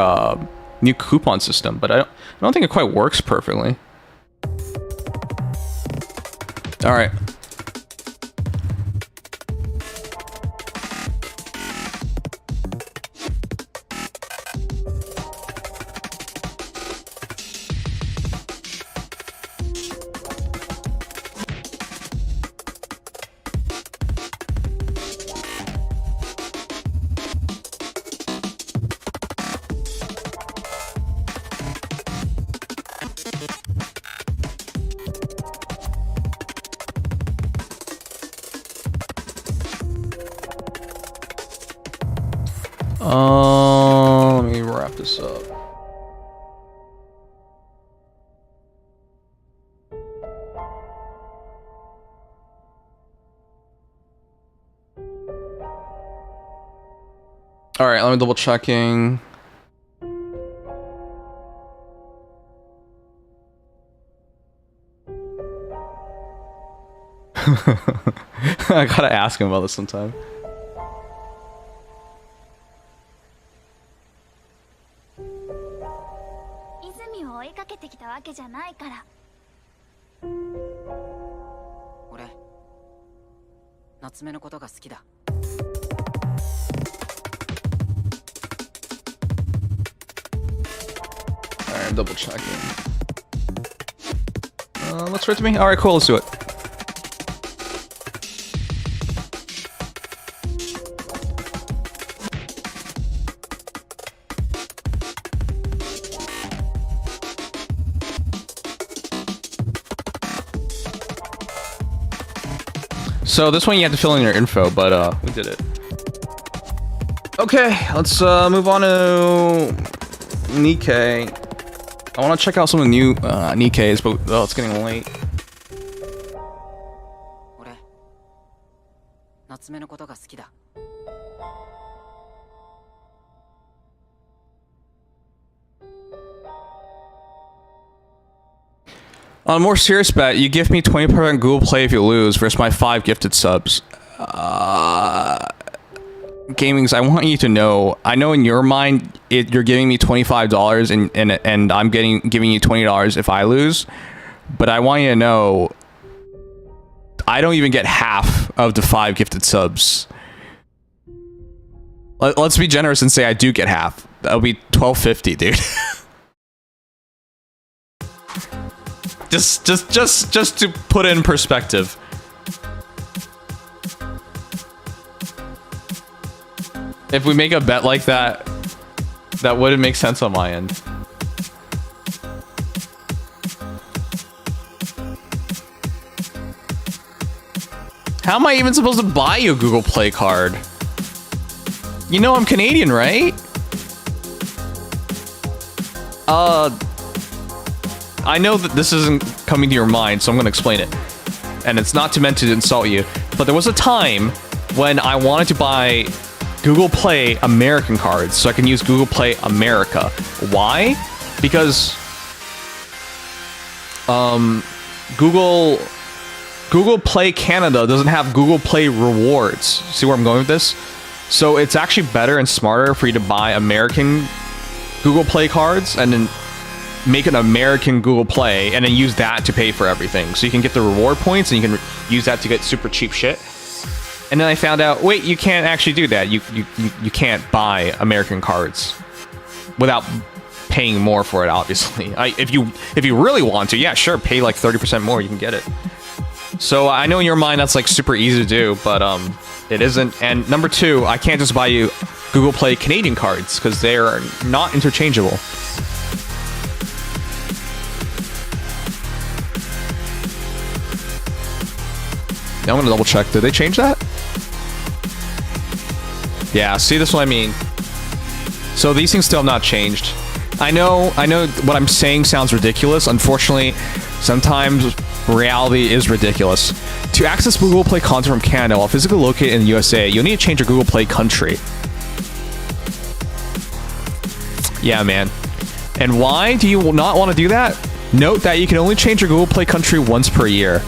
new coupon system, but I don't think it quite works perfectly. All right. Let me wrap this up. All right, let me double checking. I gotta ask him about this sometime. Alright, I'm double checking. Looks right to me. Alright, cool, let's do it. So this one you have to fill in your info, but we did it. Okay, let's move on to Nikkes. I want to check out some of the new Nikkes, but oh, it's getting late. On a more serious bet, you give me 20% Google Play if you lose versus my 5 gifted subs. Gamings, I want you to know, I know in your mind you're giving me $25 and I'm giving you $20 if I lose, but I want you to know I don't even get half of the 5 gifted subs. Let's be generous and say I do get half. That'll be $12.50, dude. Just to put it in perspective. If we make a bet like that, that wouldn't make sense on my end. How am I even supposed to buy you a Google Play card? You know I'm Canadian, right? I know that this isn't coming to your mind, so I'm gonna explain it. And it's not meant to insult you, but there was a time when I wanted to buy Google Play American cards so I can use Google Play America. Why? Because Google Play Canada doesn't have Google Play rewards. See where I'm going with this? So it's actually better and smarter for you to buy American Google Play cards and then make an American Google Play and then use that to pay for everything. So you can get the reward points and you can use that to get super cheap shit. And then I found out, wait, you can't actually do that. You can't buy American cards without paying more for it, obviously. If you really want to, yeah, sure, pay like 30% more, you can get it. So I know in your mind that's like super easy to do, but it isn't. And number 2, I can't just buy you Google Play Canadian cards because they are not interchangeable. Now I'm gonna double check. Did they change that? Yeah, see, this is what I mean. So these things still have not changed. I know what I'm saying sounds ridiculous. Unfortunately, sometimes reality is ridiculous. To access Google Play content from Canada while physically located in the USA, you'll need to change your Google Play country. Yeah, man. And why do you not want to do that? Note that you can only change your Google Play country once per year.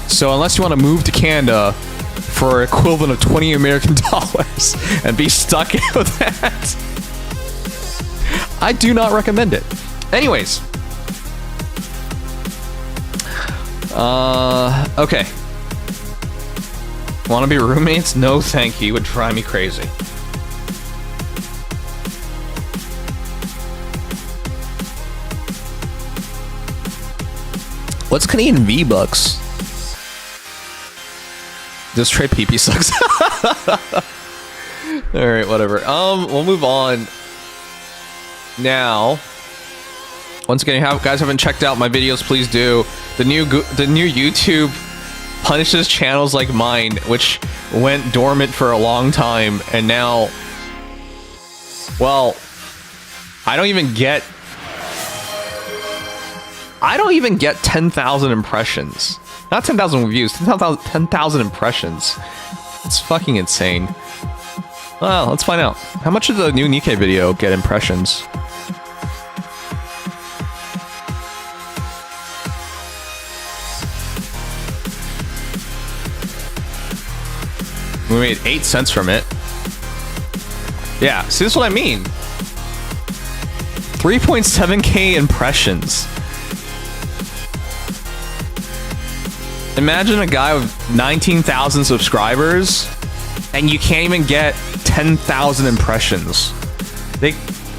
So unless you want to move to Canada for equivalent of 20 American dollars and be stuck with that, I do not recommend it. Anyways. Okay. Want to be roommates? No, thank you. It would drive me crazy. What's Canadian V-Bucks? This trade PP sucks. Alright, whatever. We'll move on. Now, once again, if you guys haven't checked out my videos, please do. The new YouTube punishes channels like mine, which went dormant for a long time, and now Well, I don't even get 10,000 impressions. Not 10,000 views, 10,000 impressions. It's fucking insane. Well, let's find out. How much did the new Nikkei video get impressions? We made 8 cents from it. Yeah, see, this is what I mean. 3.7k impressions. Imagine a guy with 19,000 subscribers, and you can't even get 10,000 impressions.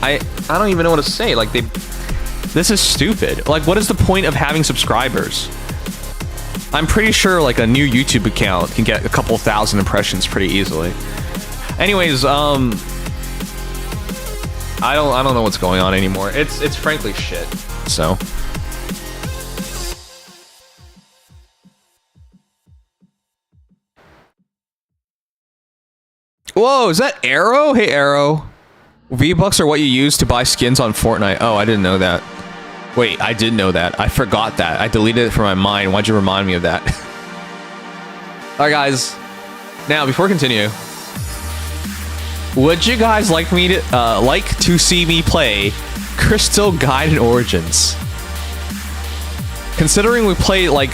I don't even know what to say. Like, this is stupid. Like, what is the point of having subscribers? I'm pretty sure, like, a new YouTube account can get a couple thousand impressions pretty easily. Anyways, I don't know what's going on anymore. It's frankly shit. So. Whoa, is that Arrow? Hey, Arrow. V-Bucks are what you use to buy skins on Fortnite. Oh, I didn't know that. Wait, I did know that. I forgot that. I deleted it from my mind. Why'd you remind me of that? Alright, guys. Now, before we continue, would you guys like to see me play Crystal Gaiden Origins? Considering we played, like,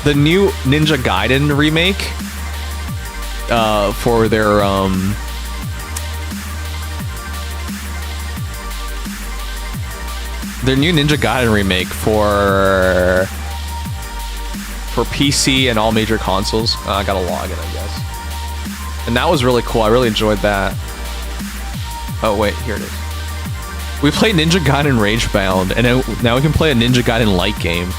the new Ninja Gaiden remake, for their new Ninja Gaiden remake for PC and all major consoles. I gotta log in, I guess. And that was really cool. I really enjoyed that. Oh wait, here it is. We played Ninja Gaiden Ragebound, and now we can play a Ninja Gaiden light game.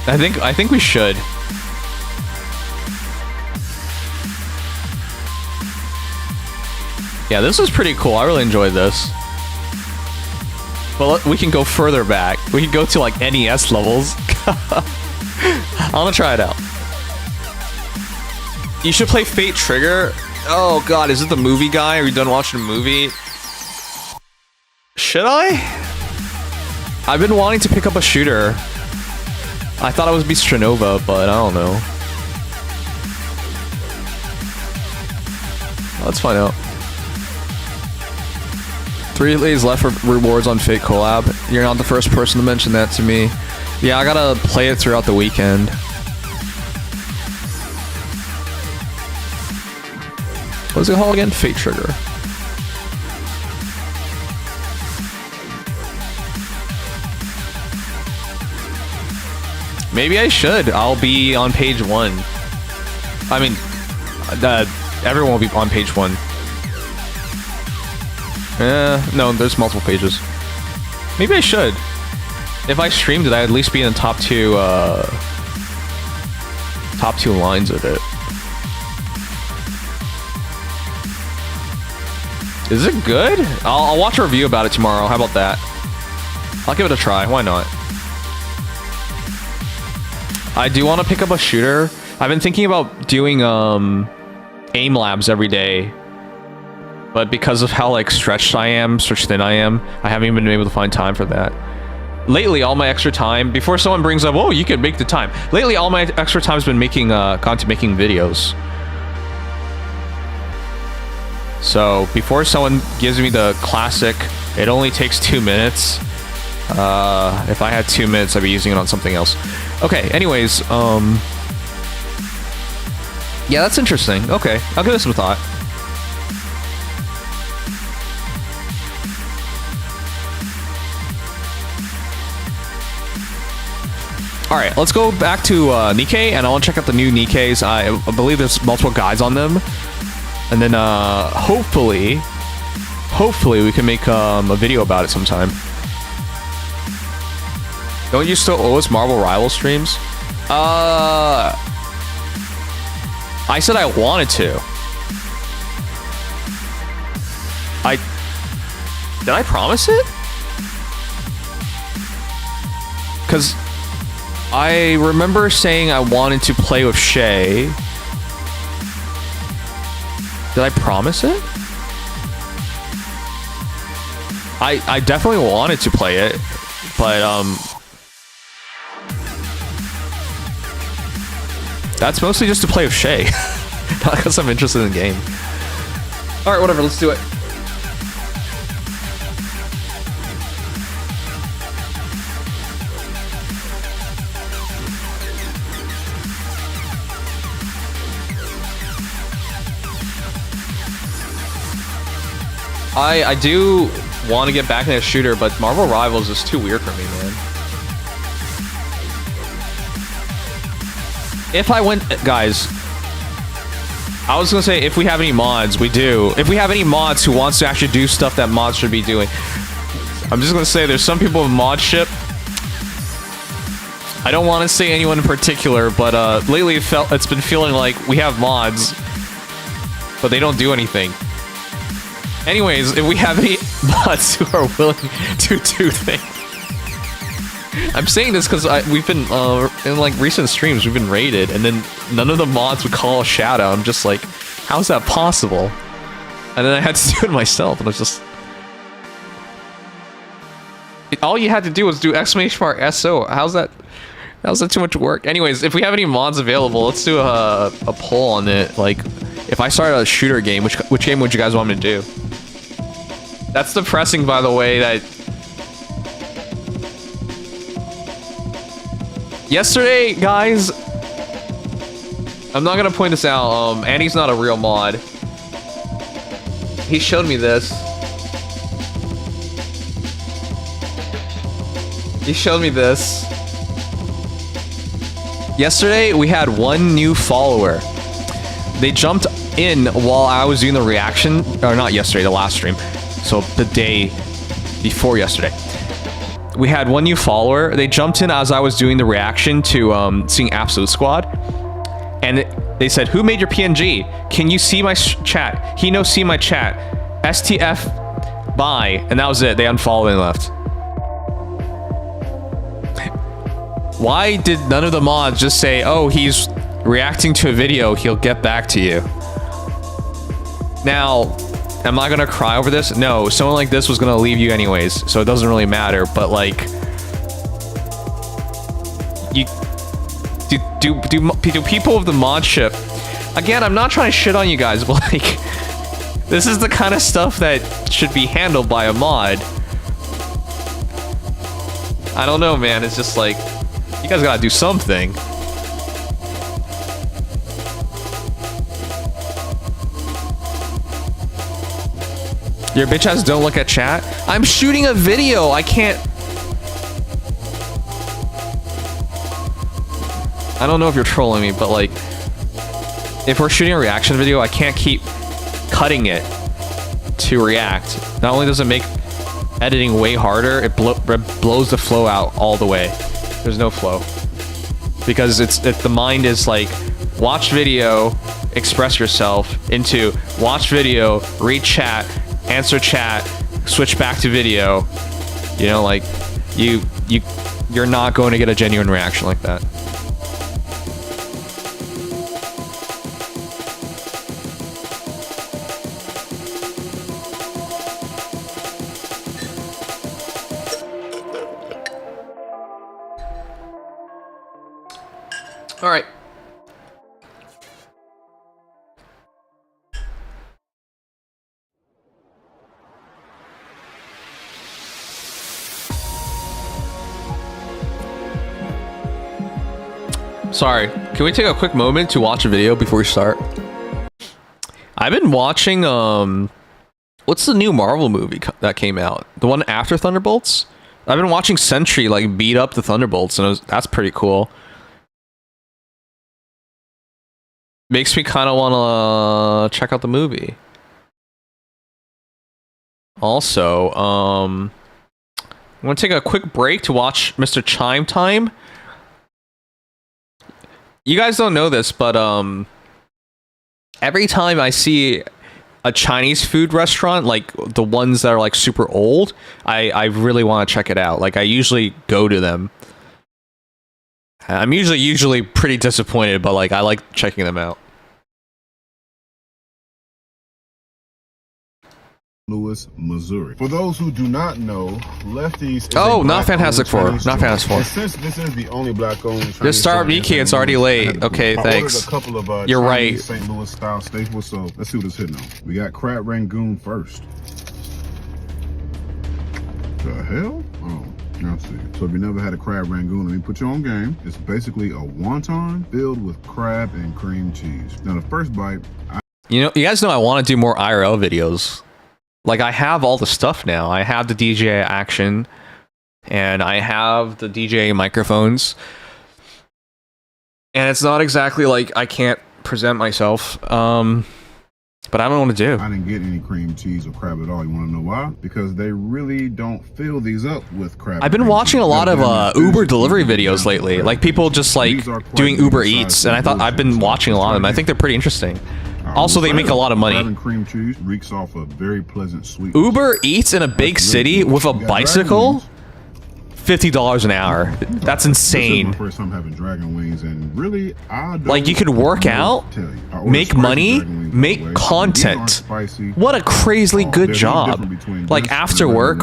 I think we should. Yeah, this was pretty cool. I really enjoyed this. But we can go further back. We can go to, like, NES levels. I'm gonna try it out. You should play Fate Trigger. Oh god, is it the movie guy? Are you done watching the movie? Should I? I've been wanting to pick up a shooter. I thought it would be Stranova, but I don't know. Let's find out. 3 days left for rewards on Fate collab. You're not the first person to mention that to me. Yeah, I gotta play it throughout the weekend. What's it called again? Fate Trigger. Maybe I should. I'll be on page 1. I mean, everyone will be on page 1. No, there's multiple pages. Maybe I should. If I streamed it, I'd at least be in the top two lines of it. Is it good? I'll watch a review about it tomorrow. How about that? I'll give it a try. Why not? I do want to pick up a shooter. I've been thinking about doing aim labs every day. But because of how, like, stretched thin I am, I haven't even been able to find time for that. Lately, all my extra time, before someone brings up, oh, you can make the time. Lately, all my extra time has been gone to making videos. So, before someone gives me the classic, it only takes 2 minutes. If I had 2 minutes, I'd be using it on something else. Okay, anyways, yeah, that's interesting. Okay, I'll give this a thought. Alright, let's go back to Nikkei, and I want to check out the new Nikkes. I believe there's multiple guides on them. And then, hopefully we can make a video about it sometime. Don't you still owe us Marvel Rival streams? I said I wanted to. Did I promise it? Because I remember saying I wanted to play with Shay. Did I promise it? I definitely wanted to play it, but that's mostly just to play with Shay, not because I'm interested in the game. All right, whatever. Let's do it. I do want to get back in a shooter, but Marvel Rivals is too weird for me, man. If I went, guys, I was gonna say if we have any mods, we do. If we have any mods who wants to actually do stuff that mods should be doing, I'm just gonna say there's some people with mod ship. I don't want to say anyone in particular, but lately it's been feeling like we have mods, but they don't do anything. Anyways, if we have any mods who are willing to do things, I'm saying this because we've been in like recent streams we've been raided, and then none of the mods would call a shout out. I'm just like, how's that possible? And then I had to do it myself, and I was just, all you had to do was do !SO. How's that too much work? Anyways, if we have any mods available, let's do a poll on it. Like, if I started a shooter game, which game would you guys want me to do? That's depressing, by the way, that yesterday, guys, I'm not gonna point this out, Andy's not a real mod. He showed me this. He showed me this. Yesterday, we had one new follower. They jumped in while I was doing the reaction, or not yesterday, the last stream. So the day before yesterday. We had one new follower. They jumped in as I was doing the reaction to seeing Absolute Squad. And they said, who made your PNG? Can you see my chat? He knows see my chat. STF, bye. And that was it. They unfollowed and left. Why did none of the mods just say, oh, he's reacting to a video, he'll get back to you? Now, am I gonna cry over this? No, someone like this was gonna leave you anyways, so it doesn't really matter, but like, you do people of the mod ship, again, I'm not trying to shit on you guys, but like, this is the kind of stuff that should be handled by a mod. I don't know, man, it's just like, you guys gotta do something. Your bitch ass don't look at chat? I'm shooting a video, I can't... I don't know if you're trolling me, but like... If we're shooting a reaction video, I can't keep cutting it to react. Not only does it make editing way harder, it blows the flow out all the way. There's no flow. Because the mind is like, watch video, express yourself, into watch video, read chat, answer chat, switch back to video. You know, like, you're not going to get a genuine reaction like that. All right. Sorry, can we take a quick moment to watch a video before we start? I've been watching, what's the new Marvel movie that came out? The one after Thunderbolts? I've been watching Sentry, like, beat up the Thunderbolts, and that's pretty cool. Makes me kind of want to check out the movie. Also, I'm going to take a quick break to watch Mr. Chime Time. You guys don't know this, but every time I see a Chinese food restaurant, like the ones that are like super old, I really want to check it out. Like, I usually go to them. I'm usually pretty disappointed, but like, I like checking them out. Louis, Missouri. For those who do not know, Lefties is oh, not Fantastic Four. Not Fantastic Four. And since this is the only black-owned Chinese Just start Viki, it's already late. Okay, thanks. A couple of, you're Chinese right. St. Louis style staples, so let's see what it's hitting on. We got crab rangoon first. The hell? Oh, let's see. So if you never had a crab rangoon, let me put you on game. It's basically a wonton filled with crab and cream cheese. Now the first bite, you guys know I want to do more IRL videos. Like, I have all the stuff now. I have the DJI Action, and I have the DJI microphones. And it's not exactly like I can't present myself, but I don't know what to do. I didn't get any cream cheese or crab at all. You want to know why? Because they really don't fill these up with crab. I've been watching a lot of Uber delivery videos lately. Like, people just, like, doing Uber Eats, and I've been watching a lot of them. I think they're pretty interesting. Also, they make a lot of money. Crab and cream cheese reeks off a very pleasant sweet. Uber Eats in a big city with a bicycle? $50 an hour. That's insane. This is my first time having dragon wings, and really, I don't like, you could work out, make money, make content. What a crazily good job. Like, after work,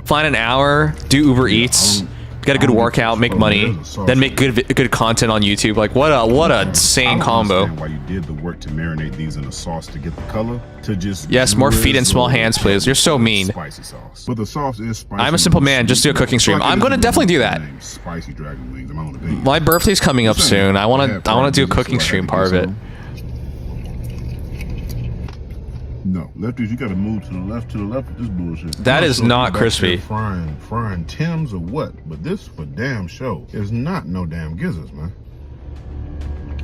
find an hour, do Uber Eats, get a good workout, make money, then make good content on YouTube. Like, what a insane combo. Why you did the work to marinate these in a sauce to get the color to just yes, more feet and small hands, please. You're so mean. Spicy sauce, but the sauce is spicy. I'm a simple man. Just do a cooking stream. I'm gonna definitely do that. Spicy dragon wings. I'm on the page. My birthday's coming up soon. I wanna do a cooking stream part of it. No, lefties, you gotta move to the left with this bullshit. That is not crispy. Frying Tim's or what? But this for damn show is not no damn gizzards, man.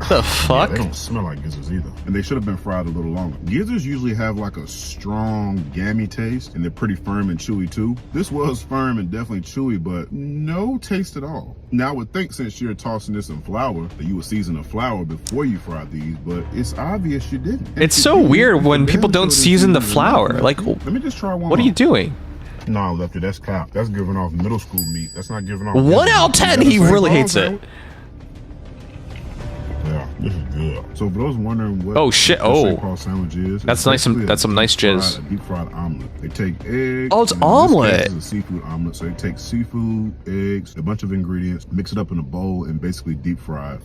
The fuck? Yeah, they don't smell like gizzards either. And they should have been fried a little longer. Gizzards usually have like a strong gammy taste, and they're pretty firm and chewy too. This was firm and definitely chewy, but no taste at all. Now I would think, since you're tossing this in flour, that you would season the flour before you fry these, but it's obvious you didn't. It's so weird when people don't season the flour. Like, let me just try one. What are you doing? No, Lefty, that's cap. That's giving off middle school meat. That's not giving off. 1 out of 10. He really hates it. Yeah, this is good. So for those wondering what St. Paul sandwich is, that's nice. That's some nice jizz. Deep fried omelet. They take eggs. Oh, it's omelet. It's a seafood omelet. So they take seafood, eggs, a bunch of ingredients, mix it up in a bowl, and basically deep fry it.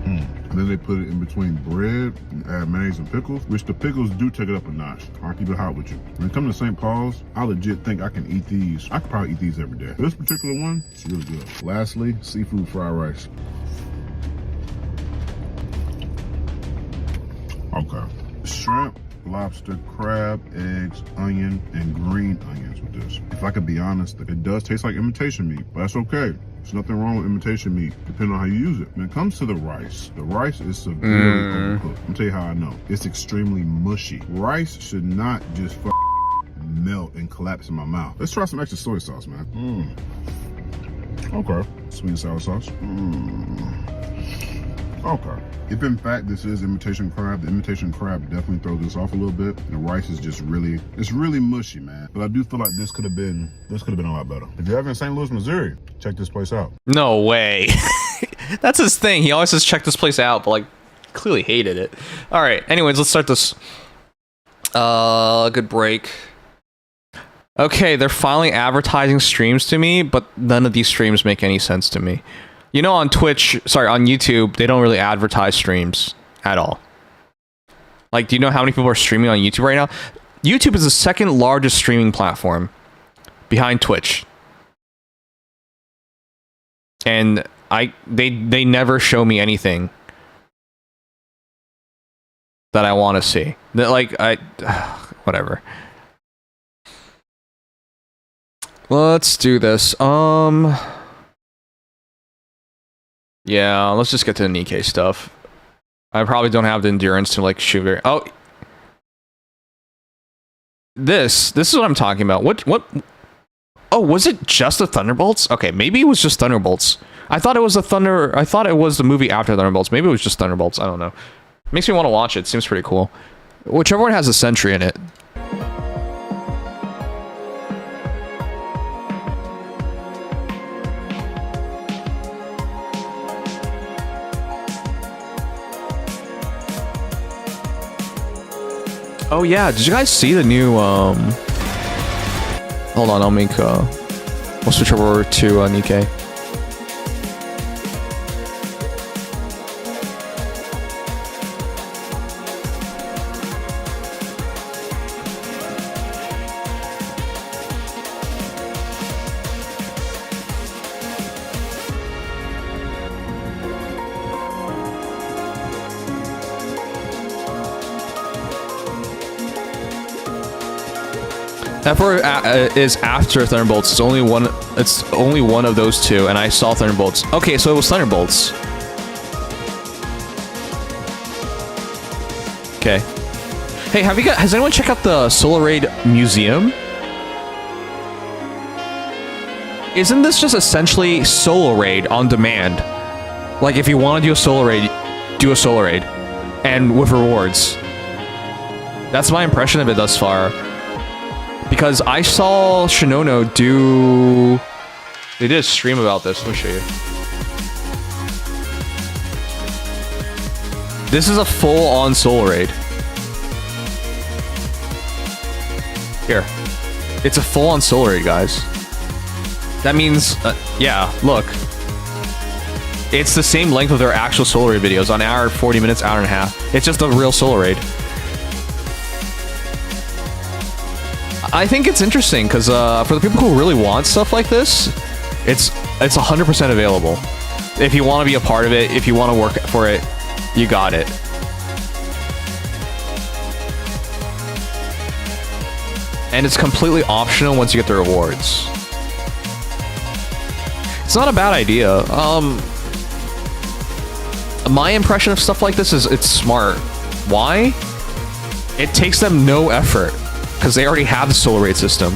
And then they put it in between bread and add mayonnaise and pickles, which the pickles do take it up a notch. I'll keep it hot with you. When it comes to St. Paul's, I legit think I can eat these. I could probably eat these every day. This particular one, it's really good. Lastly, seafood fried rice. Okay. Shrimp, lobster, crab, eggs, onion, and green onions with this. If I could be honest, it does taste like imitation meat, but that's okay. There's nothing wrong with imitation meat, depending on how you use it. When it comes to the rice is severely overcooked. I'll tell you how I know. It's extremely mushy. Rice should not just melt and collapse in my mouth. Let's try some extra soy sauce, man. Okay. Sweet and sour sauce. Okay. If in fact this is imitation crab, the imitation crab definitely throws this off a little bit. The rice is just it's really mushy, man. But I do feel like this could have been a lot better. If you're ever in St. Louis, Missouri, check this place out. No way. That's his thing. He always says check this place out, but like clearly hated it. All right. Anyways, let's start this. Good break. Okay, they're finally advertising streams to me, but none of these streams make any sense to me. You know, on YouTube, they don't really advertise streams at all. Like, do you know how many people are streaming on YouTube right now? YouTube is the second largest streaming platform behind Twitch. And they never show me anything that I want to see. Whatever. Let's do this. Yeah, let's just get to the Nikkes stuff. I probably don't have the endurance to like shoot very. Oh, this is what I'm talking about. What? Oh, was it just the Thunderbolts? Okay, maybe it was just Thunderbolts. I thought it was the movie after Thunderbolts. Maybe it was just Thunderbolts. I don't know. Makes me want to watch it. Seems pretty cool. Whichever one has a sentry in it. Oh yeah, did you guys see the new hold on, I'll make we'll switch over to Nikkes. F4 is after Thunderbolts. It's only one. It's only one of those two, and I saw Thunderbolts. Okay, so it was Thunderbolts. Okay. Hey, has anyone checked out the Solar Raid Museum? Isn't this just essentially Solar Raid on demand? Like, if you want to do a Solar Raid, do a Solar Raid, and with rewards. That's my impression of it thus far. Because I saw Shinono do... They did a stream about this. Let me show you. This is a full-on Soul Raid. Here. It's a full-on Soul Raid, guys. That means... yeah, look. It's the same length of their actual Soul Raid videos. On hour, 40 minutes, hour and a half. It's just a real Soul Raid. I think it's interesting because for the people who really want stuff like this, it's 100% available. If you want to be a part of it, if you want to work for it, you got it. And it's completely optional once you get the rewards. It's not a bad idea. My impression of stuff like this is it's smart. Why? It takes them no effort. Because they already have the Solar Raid system.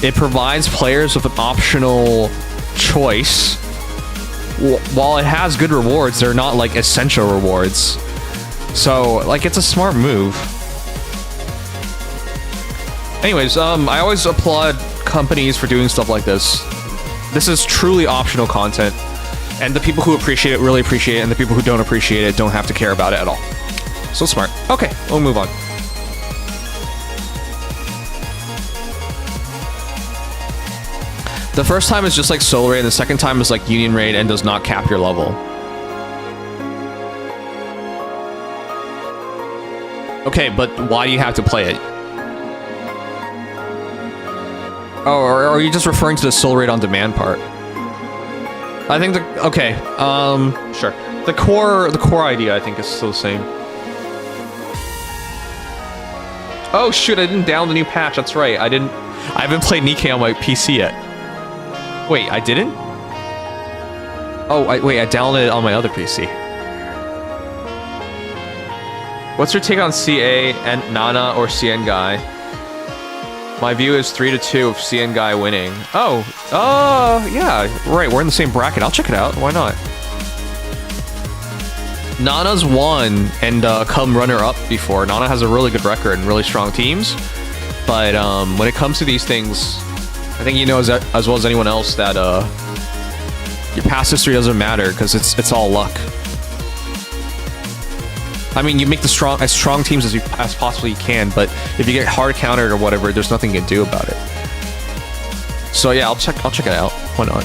It provides players with an optional choice. While it has good rewards, they're not like essential rewards. So, like, it's a smart move. Anyways, I always applaud companies for doing stuff like this. This is truly optional content. And the people who appreciate it really appreciate it, and the people who don't appreciate it don't have to care about it at all. So smart. Okay, we'll move on. The first time is just like Solar Raid, and the second time is like Union Raid and does not cap your level. Okay, but why do you have to play it? Oh, or are you just referring to the Solar Raid on demand part? I think okay, sure. The core idea I think is still the same. Oh shoot, I didn't download the new patch, that's right. I haven't played Nikkes on my PC yet. Wait, I didn't? Oh, wait, I downloaded it on my other PC. What's your take on CA and Nana or CN Guy? My view is 3-2 of CN Guy winning. Oh, yeah, right, we're in the same bracket. I'll check it out, why not? Nana's won and come runner-up before. Nana has a really good record and really strong teams. But when it comes to these things, I think you know as well as anyone else that your past history doesn't matter because it's all luck. I mean, you make as strong teams as possibly you can, but if you get hard countered or whatever, there's nothing you can do about it. So yeah, I'll check it out. Why not?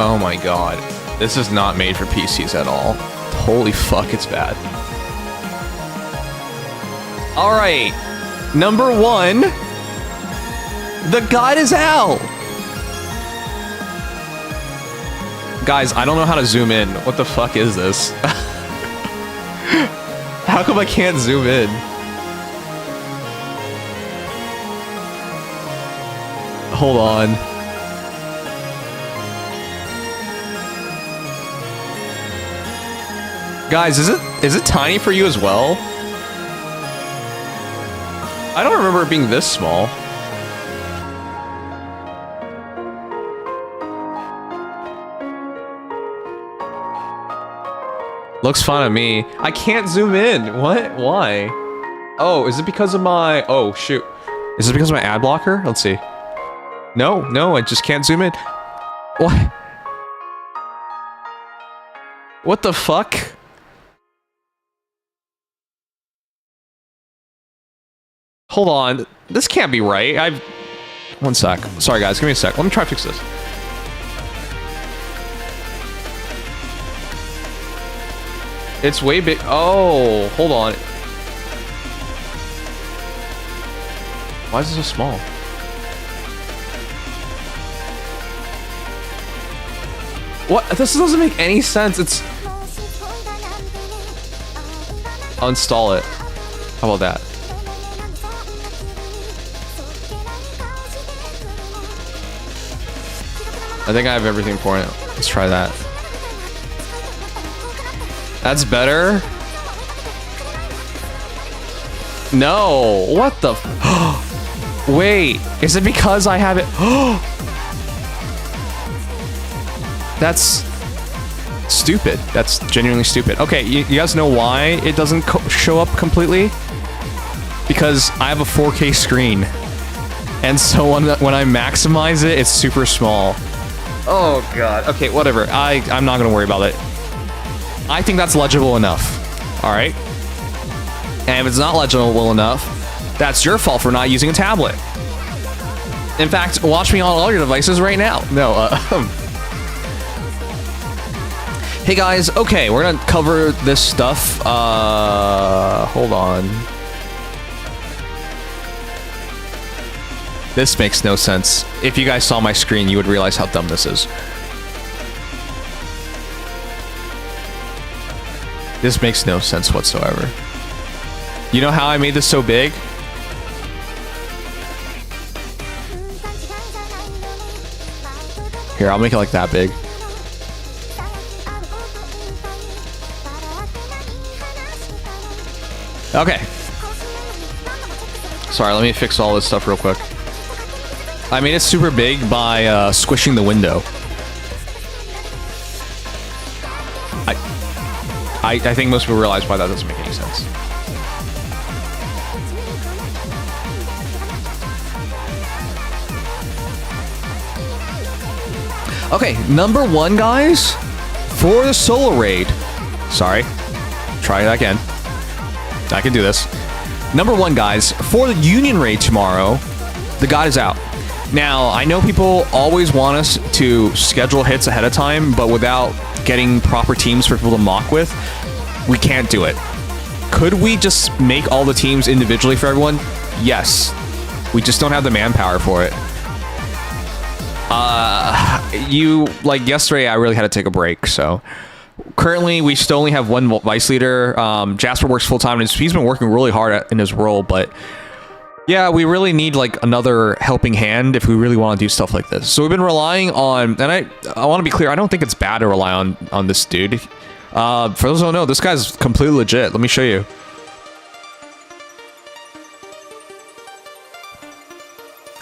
Oh my god. This is not made for PCs at all. Holy fuck, it's bad. All right, number 1. The guide is out. Guys, I don't know how to zoom in. What the fuck is this? How come I can't zoom in? Hold on. Guys, is it tiny for you as well? I don't remember it being this small. Looks fine to me. I can't zoom in. What? Why? Oh, is it because of my... Oh, shoot. Is it because of my ad blocker? Let's see. No, I just can't zoom in. What? What the fuck? Hold on. This can't be right. One sec. Sorry, guys. Give me a sec. Let me try to fix this. It's way big. Oh, hold on. Why is it so small? What? This doesn't make any sense. It's... Uninstall it. How about that? I think I have everything for it. Let's try that. That's better? No. What the f... Wait. Is it because I have it... That's... stupid. That's genuinely stupid. Okay, you guys know why it doesn't show up completely? Because I have a 4K screen. And so when I maximize it, it's super small. Oh god. Okay, whatever. I'm not gonna worry about it. I think that's legible enough. Alright? And if it's not legible enough, that's your fault for not using a tablet. In fact, watch me on all your devices right now. No, Hey guys, okay, we're gonna cover this stuff. Hold on. This makes no sense. If you guys saw my screen, you would realize how dumb this is. This makes no sense whatsoever. You know how I made this so big? Here, I'll make it like that big. Okay. Sorry, let me fix all this stuff real quick. I made it super big by squishing the window. I think most people realize why that doesn't make any sense. Okay, number 1, guys, for the solo raid. Sorry. Try that again. I can do this. Number 1, guys, for the Union raid tomorrow, the guide is out. Now, I know people always want us to schedule hits ahead of time, but without getting proper teams for people to mock with, we can't do it. Could we just make all the teams individually for everyone? Yes. We just don't have the manpower for it. Like yesterday, I really had to take a break, so... Currently, we still only have one vice leader. Jasper works full-time, and he's been working really hard in his role, but... Yeah, we really need, like, another helping hand if we really want to do stuff like this. So we've been relying on... And I want to be clear, I don't think it's bad to rely on this dude. For those who don't know, this guy's completely legit. Let me show you.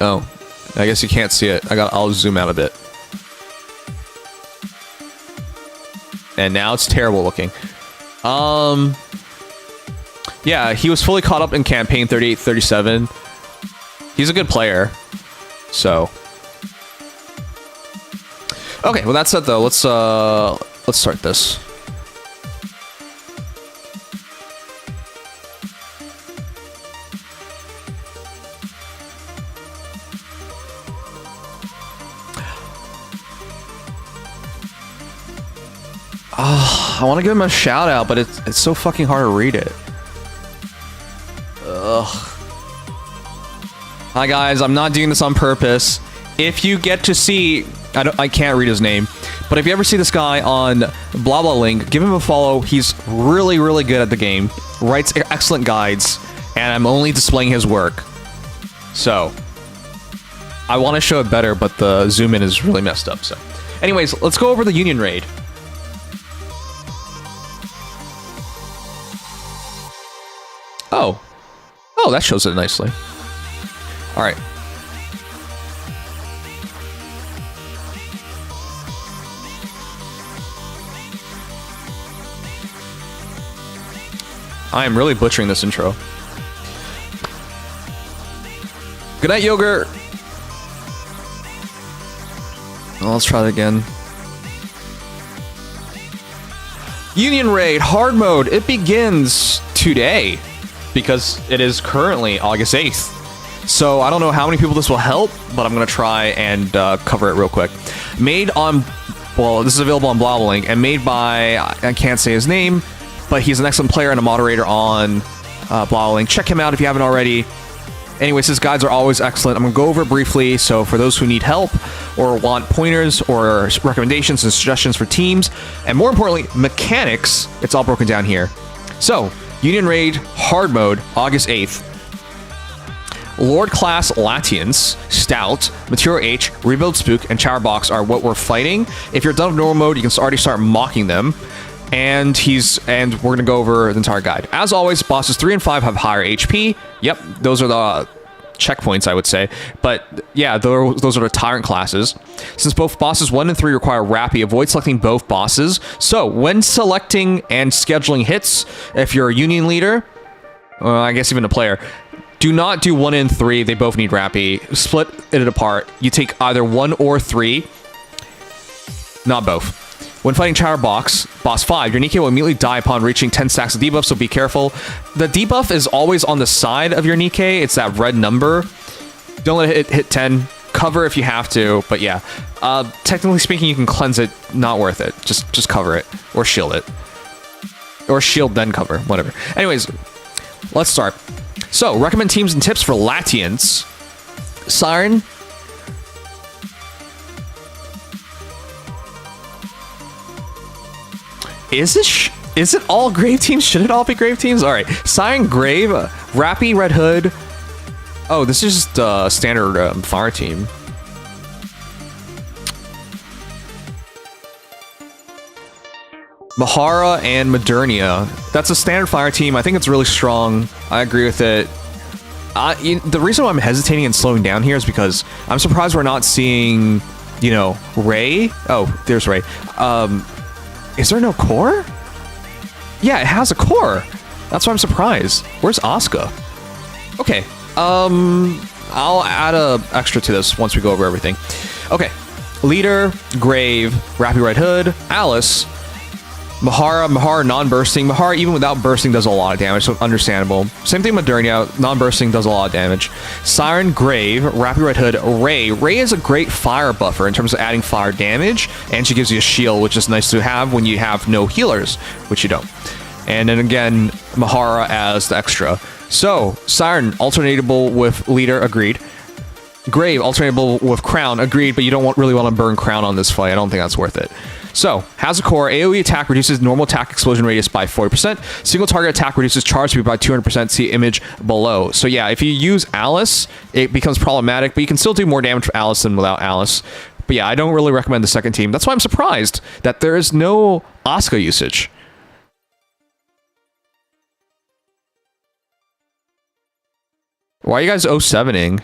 Oh, I guess you can't see it. I'll zoom out a bit. And now it's terrible looking. Yeah, he was fully caught up in campaign 38-37. He's a good player. So. Okay, well that said though, let's start this. I want to give him a shout out, but it's so fucking hard to read it. Hi guys, I'm not doing this on purpose. If you get to see, I can't read his name, but if you ever see this guy on blah blah link, give him a follow. He's really, really good at the game, writes excellent guides, and I'm only displaying his work. So, I want to show it better, but the zoom in is really messed up. So, anyways, let's go over the Union raid. Oh, that shows it nicely. All right. I am really butchering this intro. Good night, yogurt. Well, let's try that again. Union raid hard mode. It begins today because it is currently August 8th. So I don't know how many people this will help, but I'm gonna try and cover it real quick. Made on, well, this is available on BlaBlaLink and made by, I can't say his name, but he's an excellent player and a moderator on BlaBlaLink. Check him out if you haven't already. Anyways, his guides are always excellent. I'm gonna go over it briefly, so for those who need help or want pointers or recommendations and suggestions for teams, and more importantly, mechanics, it's all broken down here. So, Union Raid Hard Mode, August 8th. Lord Class Latians, Stout, Material H, Rebuild Spook, and Chatterbox are what we're fighting. If you're done with normal mode, you can already start mocking them. And we're gonna go over the entire guide. As always, bosses 3 and 5 have higher HP. Yep, those are the checkpoints, I would say. But yeah, those are the tyrant classes. Since both bosses 1 and 3 require Rappy, avoid selecting both bosses. So when selecting and scheduling hits, if you're a union leader, I guess even a player, do not do 1 and 3. They both need Rappy. Split it apart. You take either 1 or 3, not both. When fighting Chatterbox, boss 5, your Nikkes will immediately die upon reaching 10 stacks of debuff, so be careful. The debuff is always on the side of your Nikkes. It's that red number. Don't let it hit 10. Cover if you have to, but yeah. Technically speaking, you can cleanse it. Not worth it. Just cover it. Or shield it. Or shield then cover. Whatever. Anyways, let's start. So, recommend teams and tips for Latians. Siren. Is it all grave teams? Should it all be grave teams? All right. Siren, Grave, Rappy, Red Hood. Oh, this is just a standard fire team. Mahara and Modernia. That's a standard fire team. I think it's really strong. I agree with it. The reason why I'm hesitating and slowing down here is because I'm surprised we're not seeing, you know, Ray. Oh, there's Ray. Is there no core? Yeah, it has a core. That's why I'm surprised. Where's Asuka? Okay. I'll add a extra to this once we go over everything. Okay. Leader, Grave, Rappy Red Hood, Alice, Mahara non-bursting. Mahara, even without bursting, does a lot of damage, so understandable. Same thing with Modernia, non-bursting does a lot of damage. Siren, Grave, Rappy Red Hood, Ray. Ray is a great fire buffer in terms of adding fire damage, and she gives you a shield, which is nice to have when you have no healers, which you don't. And then again, Mahara as the extra. So, Siren, alternatable with Leader, agreed. Grave, alternatable with Crown, agreed, but you don't really want to burn Crown on this fight. I don't think that's worth it. So, has a core. AoE attack reduces normal attack explosion radius by 40%. Single target attack reduces charge speed by 200%. See image below. So yeah, if you use Alice, it becomes problematic, but you can still do more damage with Alice than without Alice. But yeah, I don't really recommend the second team. That's why I'm surprised that there is no Asuka usage. Why are you guys 07ing?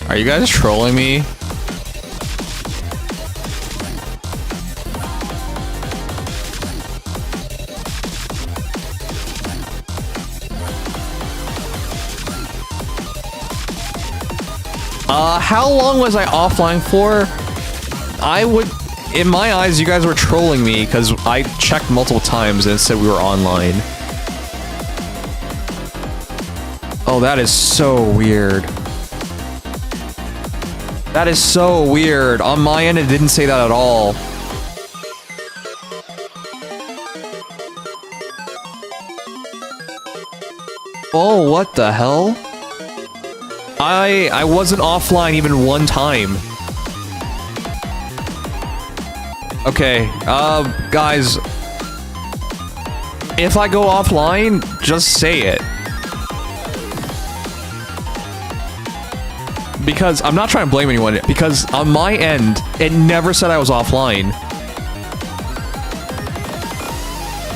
Are you guys trolling me? How long was I offline for? In my eyes, you guys were trolling me because I checked multiple times and it said we were online. Oh, that is so weird. That is so weird. On my end, it didn't say that at all. Oh, what the hell? I wasn't offline even one time. Okay, guys. If I go offline, just say it. Because I'm not trying to blame anyone, because on my end, it never said I was offline.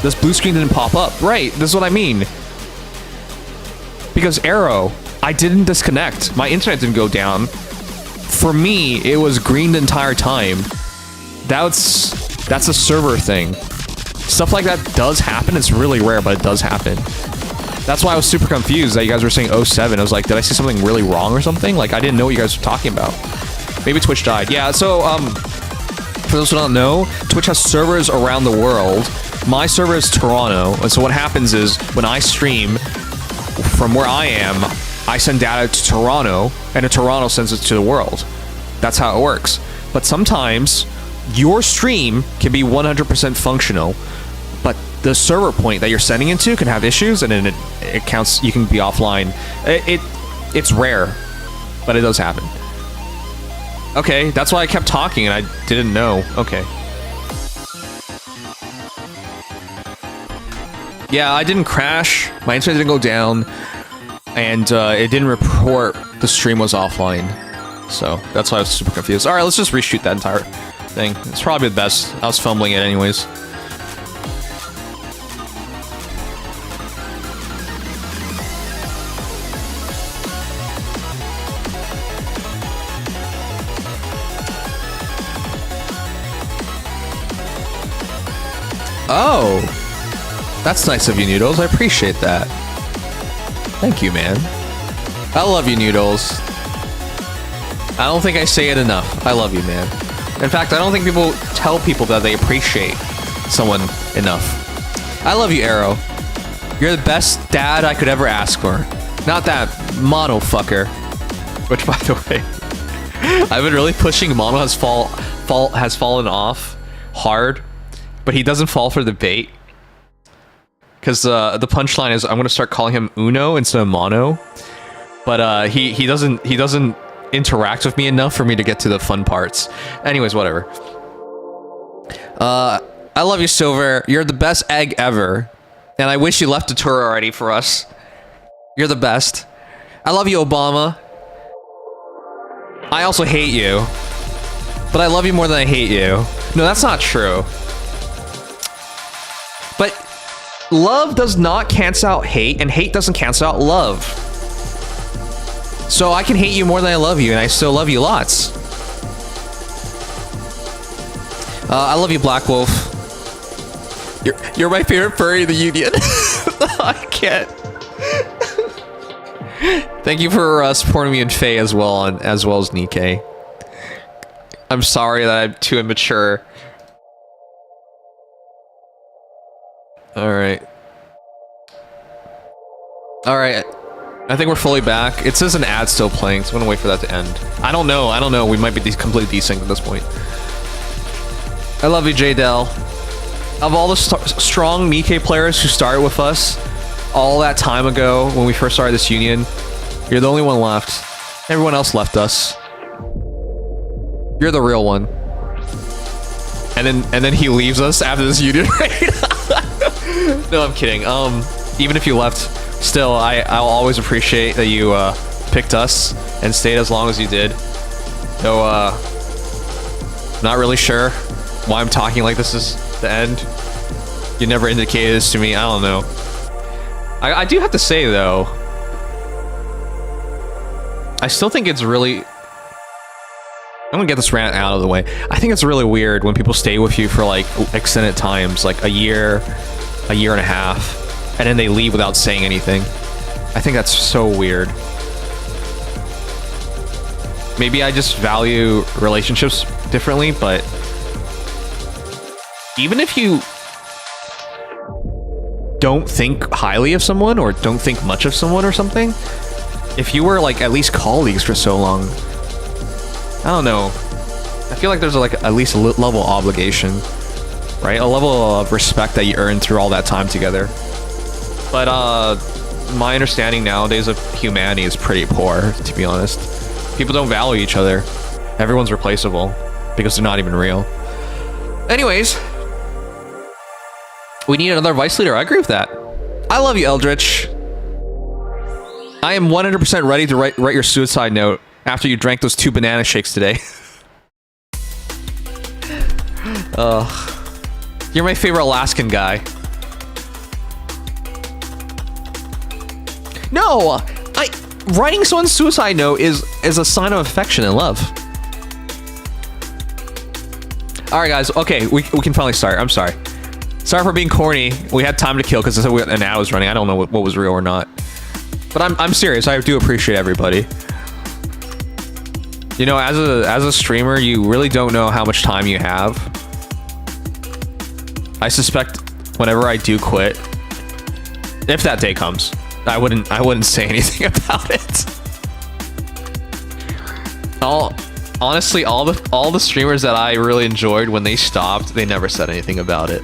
This blue screen didn't pop up. Right, this is what I mean. Because Arrow, I didn't disconnect. My internet didn't go down. For me, it was green the entire time. That's a server thing. Stuff like that does happen. It's really rare, but it does happen. That's why I was super confused that you guys were saying 07. I was like, did I see something really wrong or something? Like, I didn't know what you guys were talking about. Maybe Twitch died. Yeah, so, for those who don't know, Twitch has servers around the world. My server is Toronto, and so what happens is, when I stream, from where I am, I send data to Toronto, and in Toronto sends it to the world. That's how it works. But sometimes, your stream can be 100% functional, but the server point that you're sending into can have issues, and then it counts. You can be offline. It's rare, but it does happen. Okay, that's why I kept talking, and I didn't know. Okay. Yeah, I didn't crash. My internet didn't go down, and it didn't report the stream was offline. So that's why I was super confused. All right, let's just reshoot that entire thing. It's probably the best. I was fumbling it anyways. Oh, that's nice of you, Noodles. I appreciate that. Thank you, man. I love you, Noodles. I don't think I say it enough. I love you, man. In fact, I don't think people tell people that they appreciate someone enough. I love you, Arrow. You're the best dad I could ever ask for. Not that mono fucker. Which, by the way, I've been really pushing mono has fallen off hard, but he doesn't fall for the bait. Because the punchline is I'm gonna start calling him Uno instead of Mono, but he doesn't interact with me enough for me to get to the fun parts. Anyways, whatever. I love you, Silver. You're the best egg ever, and I wish you left the tour already for us. You're the best. I love you, Obama. I also hate you, but I love you more than I hate you. No, that's not true. But love does not cancel out hate, and hate doesn't cancel out love. So I can hate you more than I love you, and I still love you lots. I love you, Black Wolf. You're my favorite furry in the Union. I can't. Thank you for supporting me in Faye as well, as well as Nikkes. I'm sorry that I'm too immature. Alright. Alright. I think we're fully back. It says an ad still playing, so I'm gonna wait for that to end. I don't know. We might be completely desynced at this point. I love you, J-Del. Of all the strong Nikkes players who started with us all that time ago when we first started this union, you're the only one left. Everyone else left us. You're the real one. And then he leaves us after this union raid. No, I'm kidding. Even if you left, still, I'll always appreciate that you picked us and stayed as long as you did. Though, not really sure why I'm talking like this is the end. You never indicated this to me. I don't know. I do have to say, though, I still think it's really... I'm gonna get this rant out of the way. I think it's really weird when people stay with you for, like, extended times, like a year and a half, and then they leave without saying anything. I think that's so weird. Maybe I just value relationships differently, but even if you don't think highly of someone or don't think much of someone or something, if you were like at least colleagues for so long, I don't know. I feel like there's like at least a level of obligation, right? A level of respect that you earn through all that time together. But my understanding nowadays of humanity is pretty poor, to be honest. People don't value each other. Everyone's replaceable because they're not even real. Anyways, we need another vice leader. I agree with that. I love you, Eldritch. I am 100% ready to write your suicide note after you drank those 2 banana shakes today. You're my favorite Alaskan guy. No, writing someone's suicide note is a sign of affection and love. All right, guys. Okay, we can finally start. I'm sorry. Sorry for being corny. We had time to kill because an ad was running. I don't know what was real or not. But I'm serious. I do appreciate everybody. You know, as a streamer, you really don't know how much time you have. I suspect whenever I do quit, if that day comes, I wouldn't say anything about it. Honestly, all the streamers that I really enjoyed when they stopped, they never said anything about it.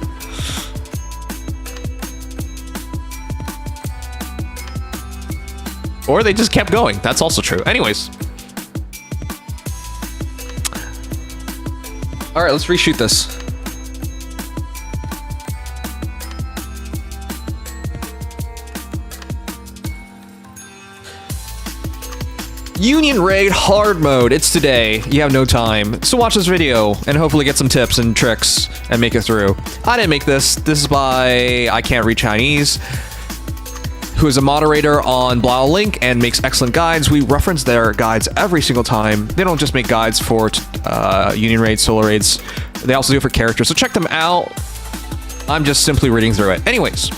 Or they just kept going. That's also true. Anyways. All right, let's reshoot this. Union Raid Hard Mode. It's today. You have no time. So watch this video and hopefully get some tips and tricks and make it through. I didn't make this. This is by I Can't Read Chinese, who is a moderator on Blau Link and makes excellent guides. We reference their guides every single time. They don't just make guides for Union Raids, Solo Raids. They also do it for characters. So check them out. I'm just simply reading through it. Anyways.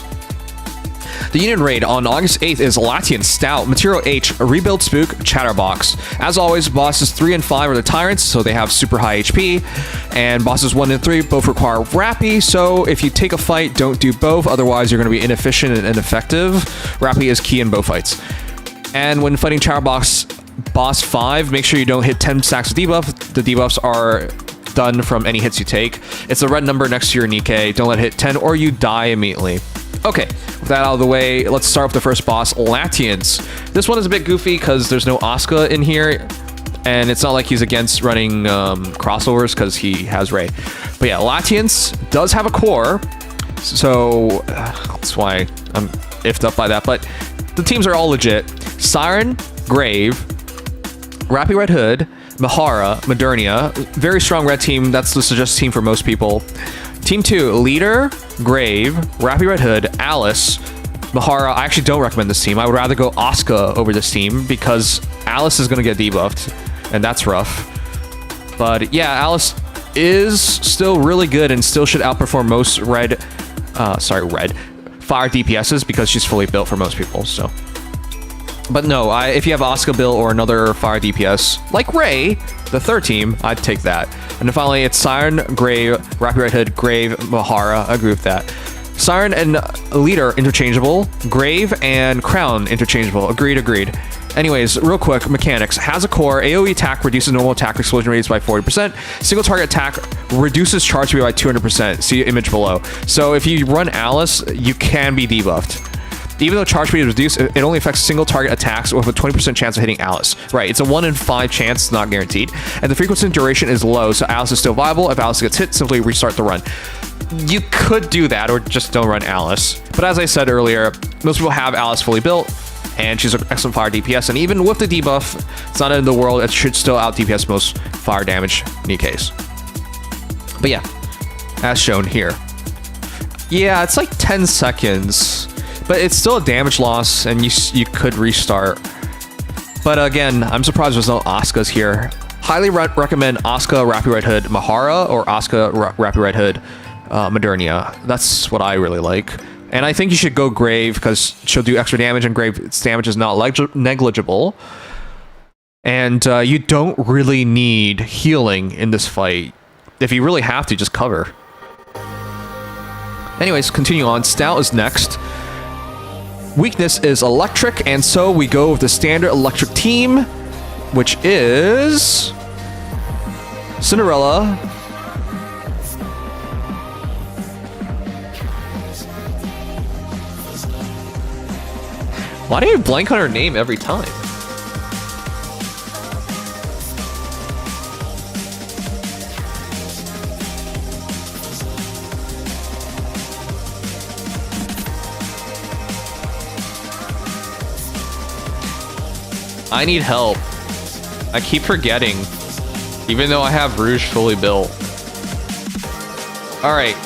The Union Raid on August 8th is Latian Stout, Material H, Rebuild Spook, Chatterbox. As always, bosses 3 and 5 are the Tyrants, so they have super high HP. And bosses 1 and 3 both require Rappy, so if you take a fight, don't do both, otherwise you're going to be inefficient and ineffective. Rappy is key in both fights. And when fighting Chatterbox Boss 5, make sure you don't hit 10 stacks of debuff. The debuffs are done from any hits you take. It's the red number next to your Nikkes. Don't let it hit 10 or you die immediately. Okay, with that out of the way, let's start with the first boss, Latians. This one is a bit goofy because there's no Asuka in here, and it's not like he's against running crossovers because he has Ray. But yeah, Latians does have a core, so that's why I'm iffed up by that. But the teams are all legit. Siren, Grave, Rappy Red Hood, Mahara, Modernia. Very strong red team. That's the suggested team for most people. Team 2, Leader, Grave, Rappy Red Hood, Alice, Mahara. I actually don't recommend this team. I would rather go Asuka over this team because Alice is going to get debuffed, and that's rough. But yeah, Alice is still really good and still should outperform most fire DPSs because she's fully built for most people, so. But no, if you have Asuka build or another fire DPS, like Ray, the third team, I'd take that. And then finally, it's Siren, Grave, Rappy Red Hood, Grave, Mahara. I agree with that. Siren and Leader, interchangeable. Grave and Crown, interchangeable. Agreed. Anyways, real quick, mechanics. Has a core, AoE attack reduces normal attack explosion rates by 40%. Single target attack reduces charge speed by 200%. See image below. So if you run Alice, you can be debuffed. Even though charge speed is reduced, it only affects single target attacks with a 20% chance of hitting Alice. Right, it's a 1 in 5 chance, not guaranteed. And the frequency and duration is low, so Alice is still viable. If Alice gets hit, simply restart the run. You could do that, or just don't run Alice. But as I said earlier, most people have Alice fully built, and she's an excellent fire DPS. And even with the debuff, it's not in the world, it should still out DPS most fire damage Nikkes. But yeah, as shown here. Yeah, it's like 10 seconds. But it's still a damage loss, and you could restart. But again, I'm surprised there's no Asukas here. Highly recommend Asuka, Rappy Red Hood, Mahara, or Asuka, Rappy Red Hood, Modernia. That's what I really like. And I think you should go Grave, because she'll do extra damage, and Grave's damage is not negligible. And you don't really need healing in this fight. If you really have to, just cover. Anyways, continue on. Stout is next. Weakness is electric, and so we go with the standard electric team, which is Cinderella, why do you blank on her name every time? I need help. I keep forgetting, even though I have Rouge fully built. Alright.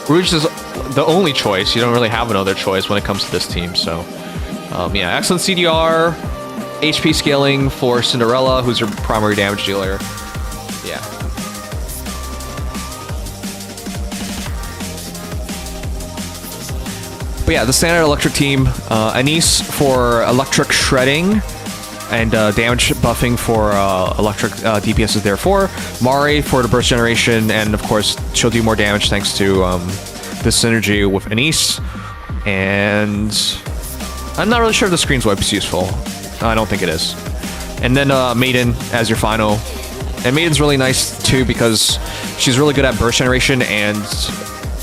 Rouge is the only choice. You don't really have another choice when it comes to this team, so... yeah, excellent CDR, HP scaling for Cinderella, who's your primary damage dealer. Yeah. But yeah, the standard electric team, Anise for electric shredding, and damage buffing for electric DPS is there for. Mari for the burst generation, and of course, she'll do more damage thanks to the synergy with Anise. And I'm not really sure if the screen swipe is useful. I don't think it is. And then Maiden as your final. And Maiden's really nice too because she's really good at burst generation and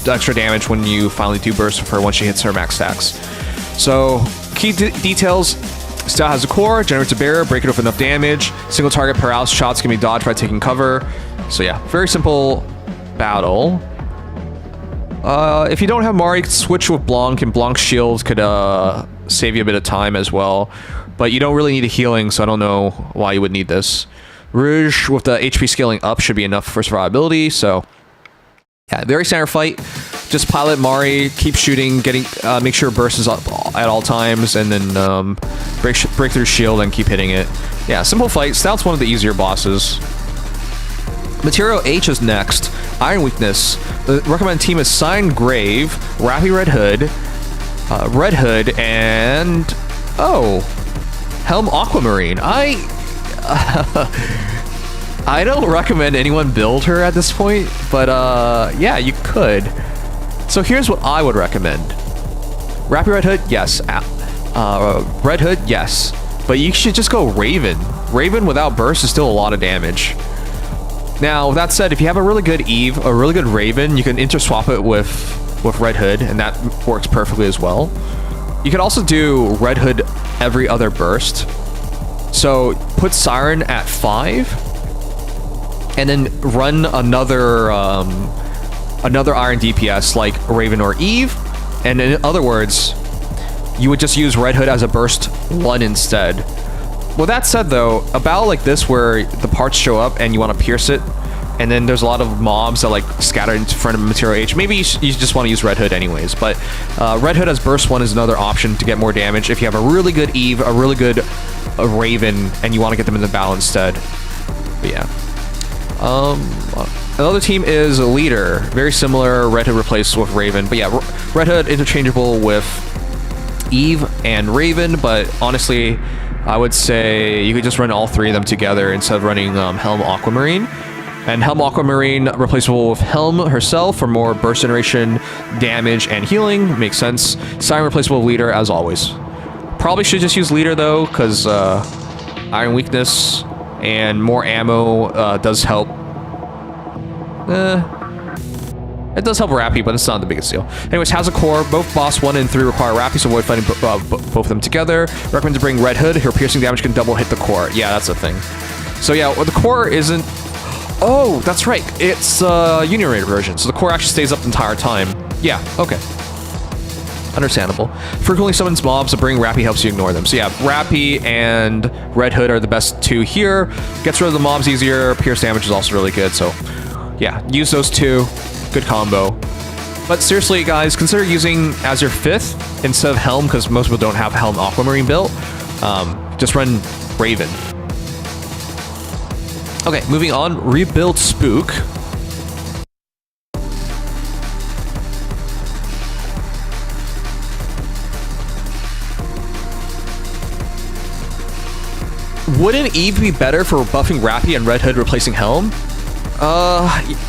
extra damage when you finally do burst with her once she hits her max stacks. So, key details. Stout has a core, generates a barrier, break it with enough damage. Single target paralysis shots can be dodged by taking cover. So yeah, very simple battle. If you don't have Mari, switch with Blanc, and Blanc's shield could save you a bit of time as well. But you don't really need a healing, so I don't know why you would need this. Rouge with the HP scaling up should be enough for survivability, so... yeah, very standard fight. Just pilot Mari, keep shooting, make sure burst is up at all times, and then break through shield and keep hitting it. Yeah, simple fight. Stout's one of the easier bosses. Material H is next. Iron Weakness. The recommended team is Sign Grave, Rappy Red Hood, and... oh, Helm Aquamarine. I don't recommend anyone build her at this point, but yeah, you could. So here's what I would recommend. Rappy Red Hood, yes. Red Hood, yes. But you should just go Raven. Raven without burst is still a lot of damage. Now, with that said, if you have a really good Eve, a really good Raven, you can interswap it with Red Hood, and that works perfectly as well. You could also do Red Hood every other burst. So put Siren at 5, and then run another Iron DPS like Raven or Eve. And in other words, you would just use Red Hood as a burst 1 instead. With that said though, a battle like this where the parts show up and you want to pierce it, and then there's a lot of mobs that like scatter in front of Material H, maybe you just want to use Red Hood anyways. But Red Hood as burst 1 is another option to get more damage if you have a really good Eve, a really good Raven, and you want to get them in the battle instead. But yeah. Another team is Leader. Very similar, Red Hood replaced with Raven. But yeah, Red Hood interchangeable with Eve and Raven, but honestly, I would say you could just run all 3 of them together instead of running Helm Aquamarine. And Helm Aquamarine replaceable with Helm herself for more burst generation, damage, and healing. Makes sense. Siren replaceable with Leader, as always. Probably should just use Leader, though, because Iron Weakness and more ammo does help. It does help Rappy, but it's not the biggest deal. Anyways, has a core. Both boss 1 and 3 require Rappy, so avoid fighting both of them together. Recommend to bring Red Hood. Her piercing damage can double hit the core. Yeah, that's a thing. So yeah, well, the core isn't... oh, that's right. It's Union Raid version, so the core actually stays up the entire time. Yeah, okay. Understandable. Frequently summons mobs, so bring Rappy helps you ignore them. So yeah, Rappy and Red Hood are the best 2 here. Gets rid of the mobs easier. Pierce damage is also really good, so yeah, use those 2. Good combo. But seriously, guys, consider using as your 5th instead of Helm, because most people don't have Helm Aquamarine built. Just run Raven. Okay, moving on. Rebuild Spook. Wouldn't Eve be better for buffing Rappy and Red Hood replacing Helm?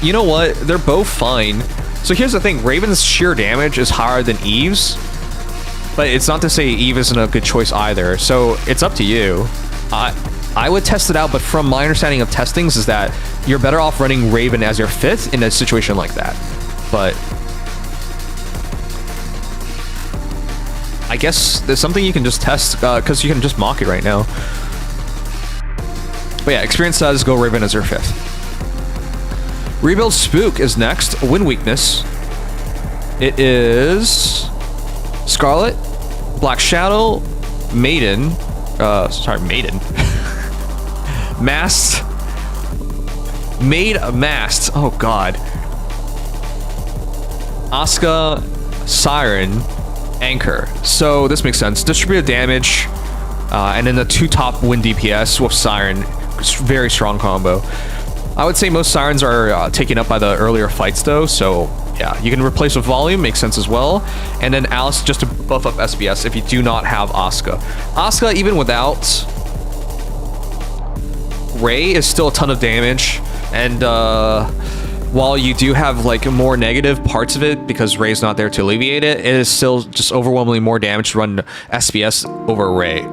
You know what? They're both fine. So here's the thing. Raven's sheer damage is higher than Eve's. But it's not to say Eve isn't a good choice either. So it's up to you. I would test it out, but from my understanding of testings is that you're better off running Raven as your 5th in a situation like that. But I guess there's something you can just test, because you can just mock it right now. But yeah, experience says go Raven as your 5th. Rebuild Spook is next. Win weakness. It is Scarlet, Black Shadow, Maiden. Maiden. Mast. Mast. Oh god. Asuka, Siren, Anchor. So this makes sense. Distributed damage, and then the 2 top win DPS with Siren. Very strong combo. I would say most Sirens are taken up by the earlier fights though, so yeah, you can replace with Volume, makes sense as well. And then Alice just to buff up SBS if you do not have Asuka. Asuka, even without Ray, is still a ton of damage, and while you do have like more negative parts of it because Ray's not there to alleviate it, it is still just overwhelmingly more damage to run SBS over Ray.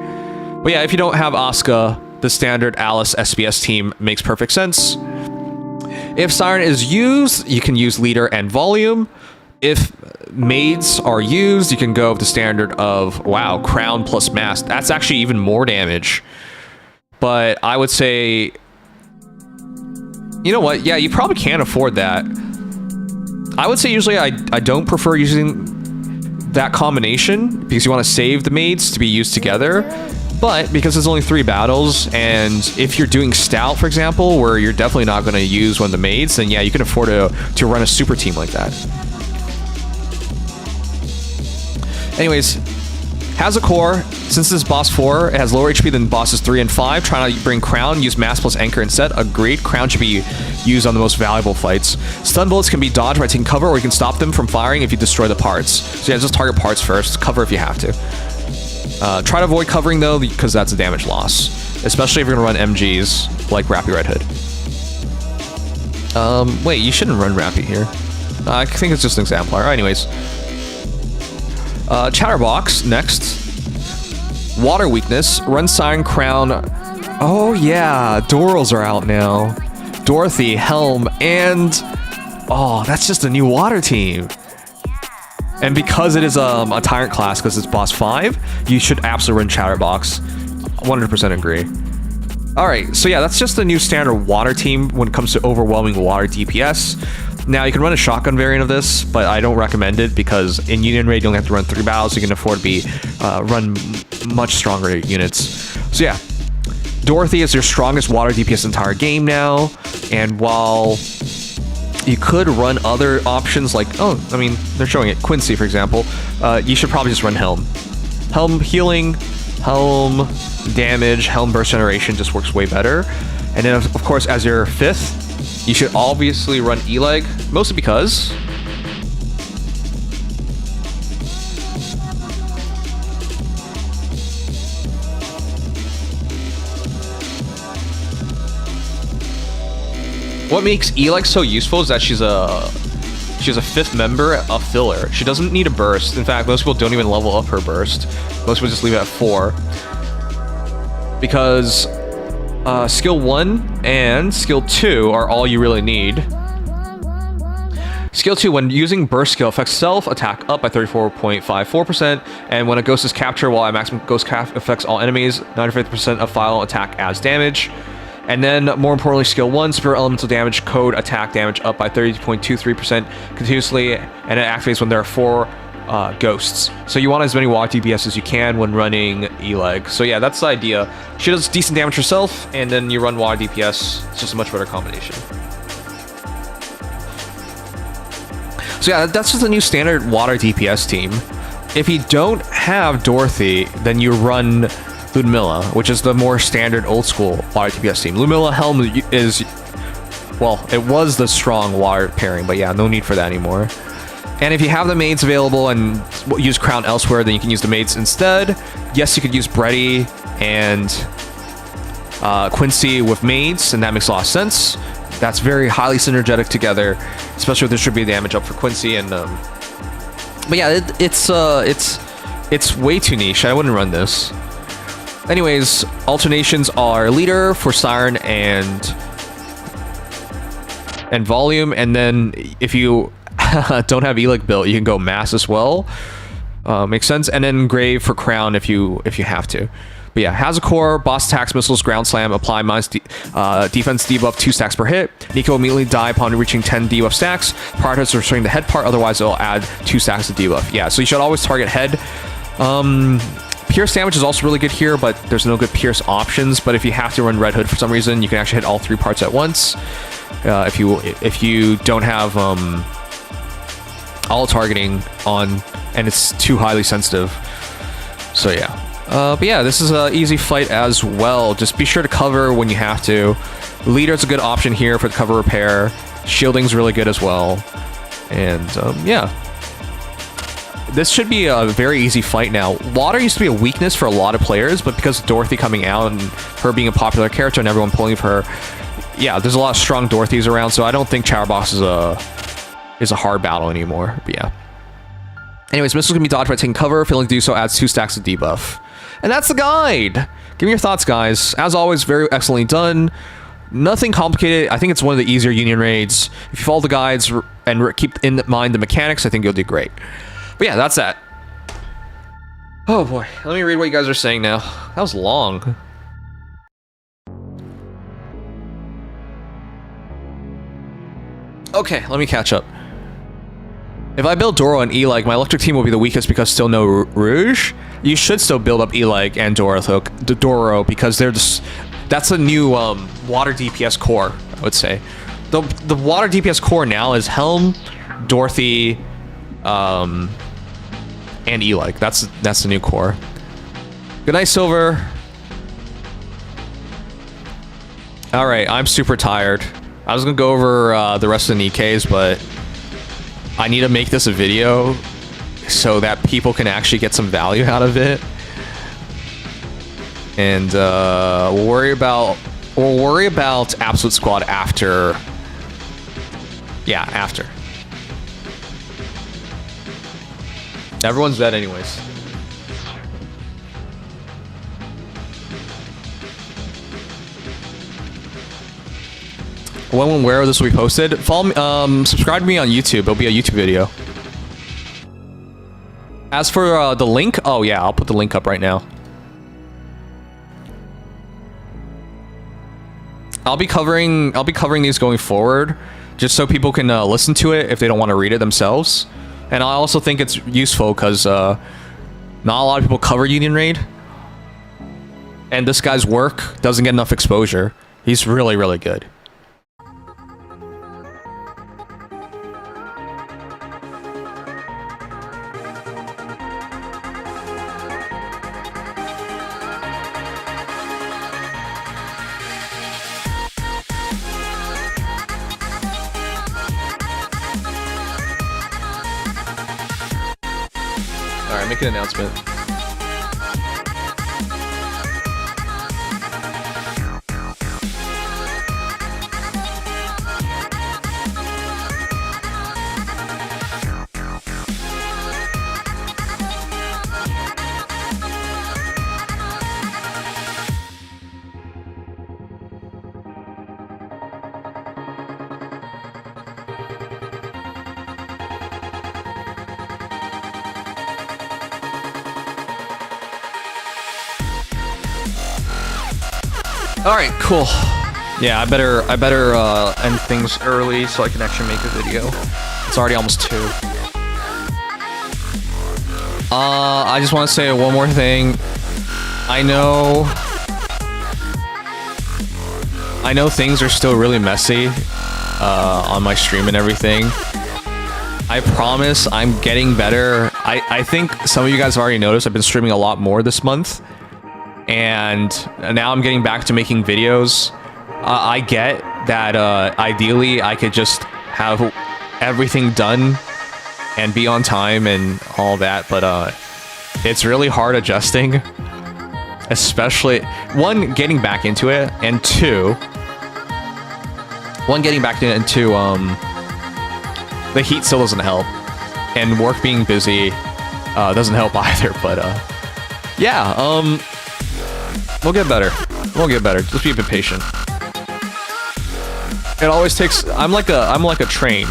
But yeah, if you don't have Asuka, the standard Alice SBS team makes perfect sense. If Siren is used, you can use Leader and Volume. If Maids are used, you can go with the standard of, wow, Crown plus Mask. That's actually even more damage. But I would say, you know what? Yeah, you probably can't afford that. I would say usually I don't prefer using that combination because you want to save the Maids to be used together. But because there's only 3 battles, and if you're doing Stout, for example, where you're definitely not going to use one of the Maids, then yeah, you can afford to run a super team like that. Anyways, has a core. Since this is boss 4, it has lower HP than bosses 3 and 5. Trying to bring Crown, use Mass plus Anchor instead. Agreed. Crown should be used on the most valuable fights. Stun bullets can be dodged by taking cover, or you can stop them from firing if you destroy the parts. So yeah, just target parts first. Cover if you have to. Try to avoid covering though, because that's a damage loss, especially if you're gonna run MGs like Rappy Red Hood. Wait, you shouldn't run Rappy here. I think it's just an exemplar. Anyways, Chatterbox next. Water weakness. Run Siren, Crown. Oh yeah, Dorals are out now. Dorothy, Helm, and oh, that's just a new water team. And because it is a Tyrant class, because it's boss 5, you should absolutely run Chatterbox. 100% agree. Alright, so yeah, that's just the new standard water team when it comes to overwhelming water DPS. Now, you can run a shotgun variant of this, but I don't recommend it because in Union Raid, you only have to run 3 battles. You can afford to run much stronger units. So yeah, Dorothy is your strongest water DPS entire game now. And while you could run other options like, oh, I mean, they're showing it. Quincy, for example. You should probably just run Helm. Helm healing, Helm damage, Helm burst generation just works way better. And then, of course, as your 5th, you should obviously run E-Leg, mostly because what makes E-Leg so useful is that she's a 5th member, a filler. She doesn't need a burst. In fact, most people don't even level up her burst. Most people just leave it at 4. Because skill 1 and skill 2 are all you really need. Skill 2, when using burst skill, affects self attack up by 34.54%, and when a ghost is captured while at maximum ghost cap, affects all enemies, 95% of final attack as damage. And then, more importantly, skill 1, Spirit Elemental Damage, Code Attack Damage up by 30.23% continuously, and it activates when there are 4 ghosts. So you want as many water DPS as you can when running E-Leg. So yeah, that's the idea. She does decent damage herself, and then you run water DPS. It's just a much better combination. So yeah, that's just a new standard water DPS team. If you don't have Dorothy, then you run Ludmilla, which is the more standard old school water DPS team. Ludmilla Helm is, well, it was the strong water pairing, but yeah, no need for that anymore. And if you have the maids available and use Crown elsewhere, then you can use the maids instead. Yes, you could use Breddy and Quincy with Maids, and that makes a lot of sense. That's very highly synergetic together, especially with distributed damage up for Quincy. And but yeah, it's way too niche. I wouldn't run this. Anyways, alternations are leader for Siren and volume, and then if you don't have Elic built, you can go mass as well. Makes sense. And then grave for crown if you have to. But yeah, has a core, boss attacks, missiles, ground slam, apply minus defense debuff 2 stacks per hit. Nico will immediately die upon reaching 10 debuff stacks. Prioritize restoring the head part, otherwise it'll add 2 stacks of debuff. Yeah, so you should always target head. Pierce damage is also really good here, but there's no good pierce options. But if you have to run Red Hood for some reason, you can actually hit all 3 parts at once. If you don't have all targeting on, and it's too highly sensitive. So yeah. But yeah, this is an easy fight as well. Just be sure to cover when you have to. Leader's a good option here for the cover repair. Shielding's really good as well. And yeah. This should be a very easy fight now. Water used to be a weakness for a lot of players, but because of Dorothy coming out and her being a popular character and everyone pulling for her, yeah, there's a lot of strong Dorothys around, so I don't think Chatterbox is a hard battle anymore. But yeah. Anyways, missiles can be dodged by taking cover. Failing to do so adds 2 stacks of debuff. And that's the guide. Give me your thoughts, guys. As always, very excellently done. Nothing complicated. I think it's one of the easier Union raids. If you follow the guides and keep in mind the mechanics, I think you'll do great. But yeah, that's that. Oh boy. Let me read what you guys are saying now. That was long. Okay, let me catch up. If I build Doro and E-Leg, my electric team will be the weakest because still no Rouge. You should still build up E-Leg and Doro because they're just... That's a new water DPS core, I would say. The water DPS core now is Helm, Dorothy, and E-Leg. That's the new core. Good night, Silver. Alright, I'm super tired. I was gonna go over the rest of the Nikkes, but I need to make this a video so that people can actually get some value out of it. And we'll worry about Absolute Squad after. Yeah, after. Everyone's dead anyways. When and where this will be posted? Follow me, subscribe to me on YouTube. It'll be a YouTube video. As for the link, oh yeah, I'll put the link up right now. I'll be covering these going forward, just so people can listen to it if they don't want to read it themselves. And I also think it's useful because not a lot of people cover Union Raid, and this guy's work doesn't get enough exposure. He's really, really good. Alright, make an announcement. All right, cool. Yeah, I better end things early so I can actually make a video. It's already almost 2. I just want to say one more thing. I know things are still really messy on my stream and everything. I promise I'm getting better. I think some of you guys have already noticed I've been streaming a lot more this month. And now I'm getting back to making videos. I get that ideally I could just have everything done and be on time and all that, but it's really hard adjusting. Especially, one, getting back into it, and two, the heat still doesn't help. And work being busy doesn't help either, but yeah, we'll get better. We'll get better. Just be a bit patient. It always takes. I'm like a train.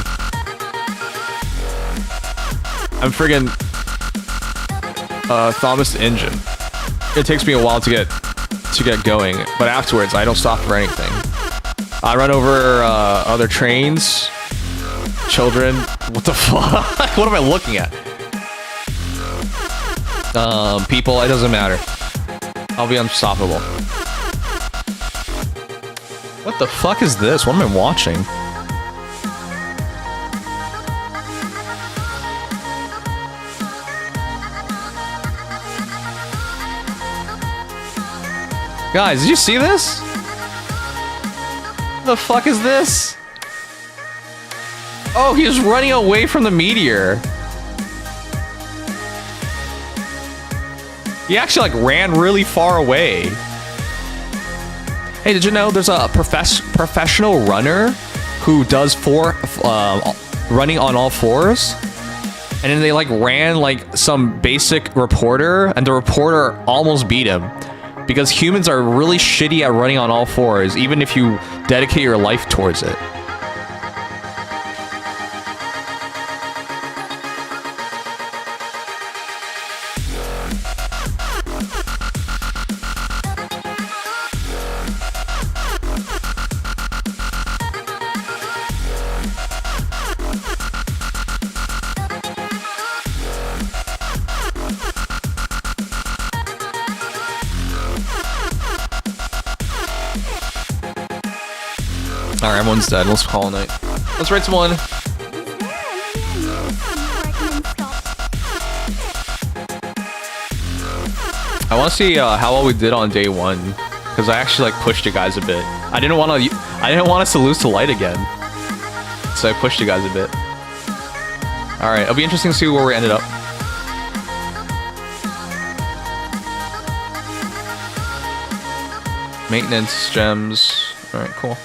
I'm friggin' Thomas the Engine. It takes me a while to get going, but afterwards I don't stop for anything. I run over other trains, children. What the fuck? What am I looking at? People. It doesn't matter. I'll be unstoppable. What the fuck is this? What am I watching? Guys, did you see this? The fuck is this? Oh, he was running away from the meteor. He actually like ran really far away. Hey, did you know there's a professional runner who does running on all fours? And then they like ran like some basic reporter, and the reporter almost beat him. Because humans are really shitty at running on all fours, even if you dedicate your life towards it. Alright, everyone's dead. Let's call a night. Let's rate someone. I want to see how well we did on day one, because I actually like pushed you guys a bit. I didn't want us to lose to light again, so I pushed you guys a bit. Alright, it'll be interesting to see where we ended up. Maintenance, gems. Alright, cool.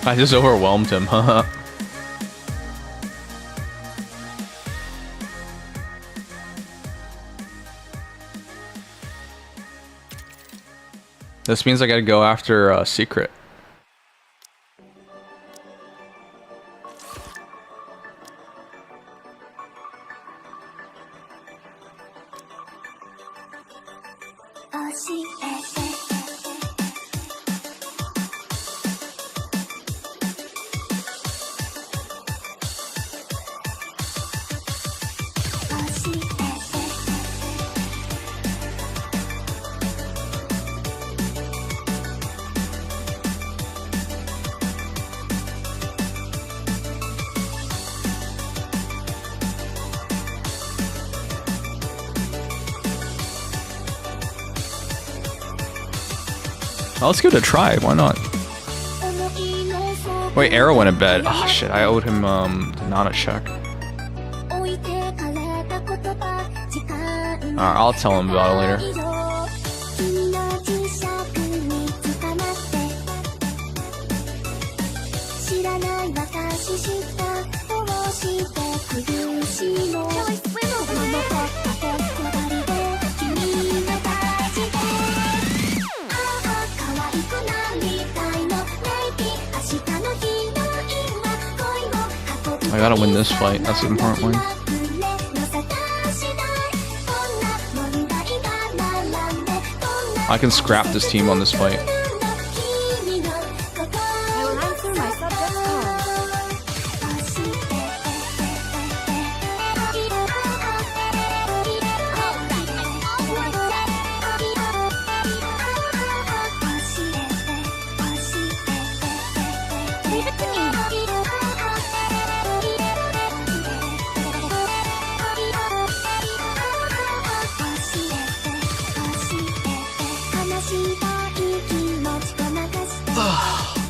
I just overwhelmed him, haha. This means I gotta go after a secret. Oh, let's give it a try. Why not? Wait, Arrow went to bed. Oh shit, I owed him not a check. Alright, I'll tell him about it later. I gotta win this fight, that's the important one. I can scrap this team on this fight.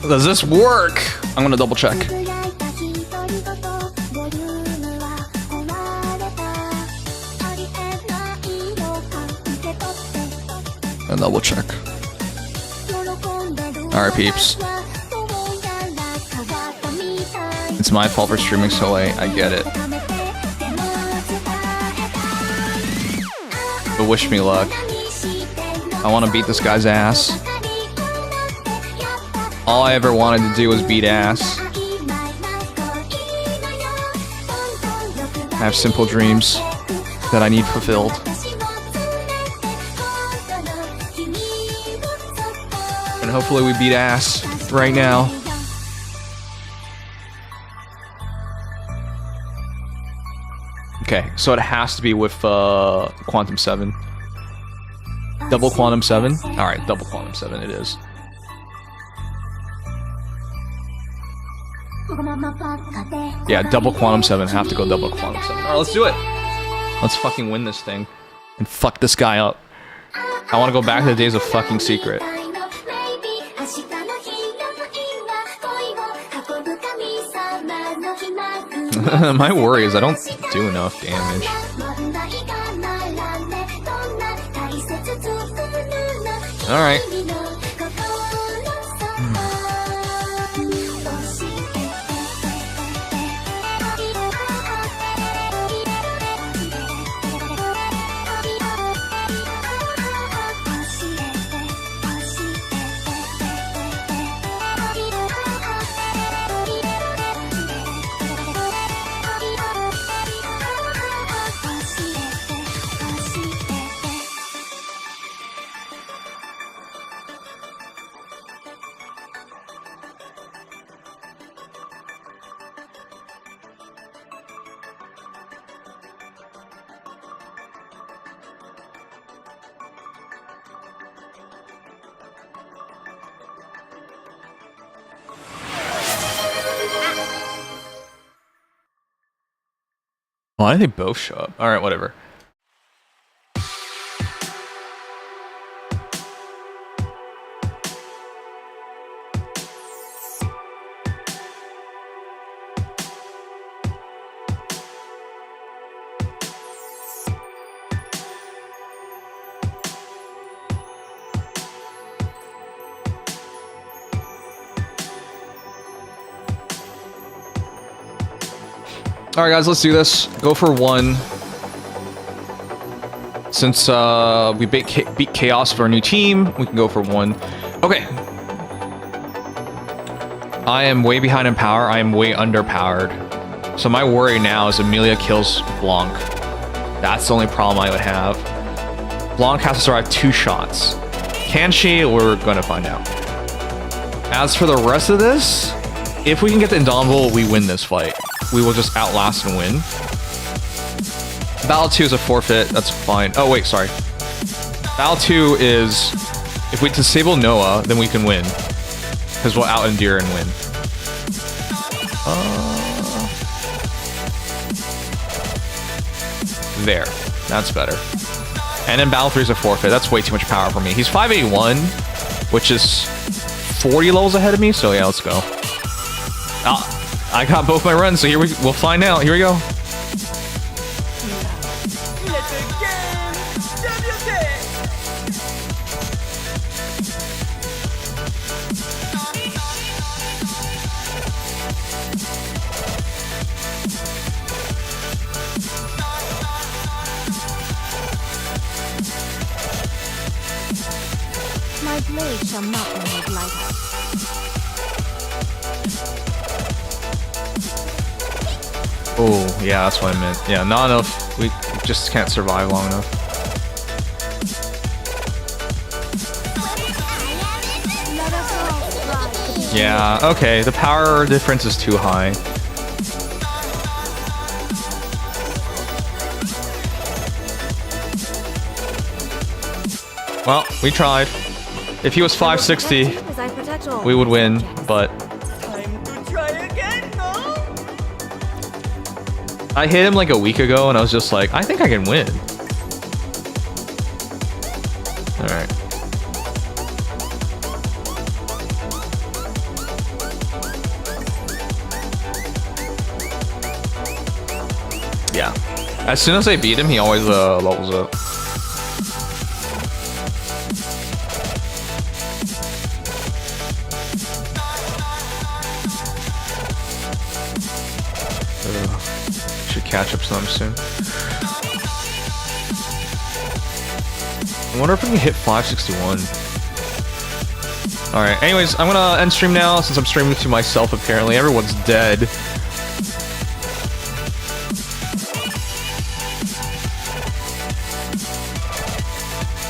Does this work? I'm gonna double check. And double check. Alright, peeps. It's my fault for streaming so late. I get it. But wish me luck. I want to beat this guy's ass. All I ever wanted to do was beat ass. I have simple dreams that I need fulfilled. And hopefully we beat ass right now. Okay, so it has to be with Quantum 7. Double Quantum 7? Alright, double Quantum 7 it is. Yeah, double Quantum 7. Have to go double Quantum 7. Alright, let's do it. Let's fucking win this thing. And fuck this guy up. I want to go back to the days of fucking Secret. My worry is I don't do enough damage. Alright. Why did they both show up? Alright, whatever. Alright guys, let's do this. Go for 1. Since we beat Chaos for a new team, we can go for 1. Okay. I am way behind in power. I am way underpowered. So my worry now is Amelia kills Blanc. That's the only problem I would have. Blanc has to survive 2 shots. Can she? We're gonna find out. As for the rest of this, if we can get the Indomitable, we win this fight. We will just outlast and win. Battle 2 is a forfeit. That's fine. Oh, wait, sorry. Battle 2 is... If we disable Noah, then we can win. Because we'll out-endure and win. There. That's better. And then Battle 3 is a forfeit. That's way too much power for me. He's 581, which is 40 levels ahead of me, so yeah, let's go. I got both my runs, so we'll find out. Here we go. My blade shall not be made lighter. Oh, yeah, that's what I meant. Yeah, not enough. We just can't survive long enough. Yeah, okay, the power difference is too high. Well, we tried. If he was 560, we would win, but... I hit him like a week ago, and I was just like, I think I can win. Alright. Yeah. As soon as I beat him, he always levels up. Should catch up sometime soon. I wonder if we can hit 561. Alright, anyways, I'm gonna end stream now since I'm streaming to myself apparently. Everyone's dead.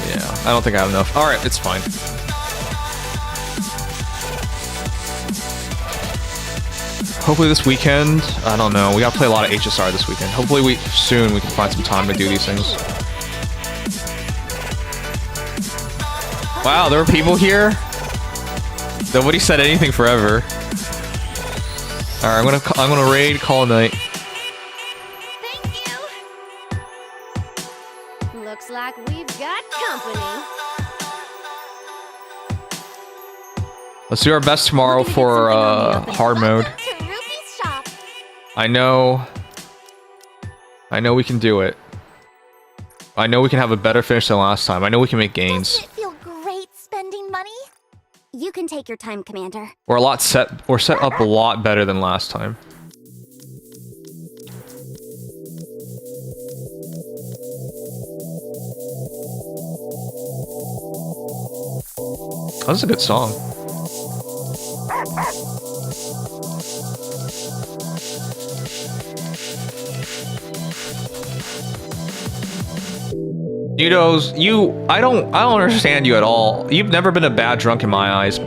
Yeah, I don't think I have enough. Alright, it's fine. Hopefully this weekend, I don't know, we gotta play a lot of HSR this weekend. Hopefully soon we can find some time to do these things. Wow, there were people here? Nobody said anything forever. Alright, I'm gonna raid, call a night. Thank you. Looks like we've got company. Let's do our best tomorrow for hard mode. I know we can do it. I know we can have a better finish than last time. I know we can make gains. Doesn't it feel great spending money? You can take your time, Commander. We're set up a lot better than last time. That's a good song. Judos, I don't understand you at all. You've never been a bad drunk in my eyes.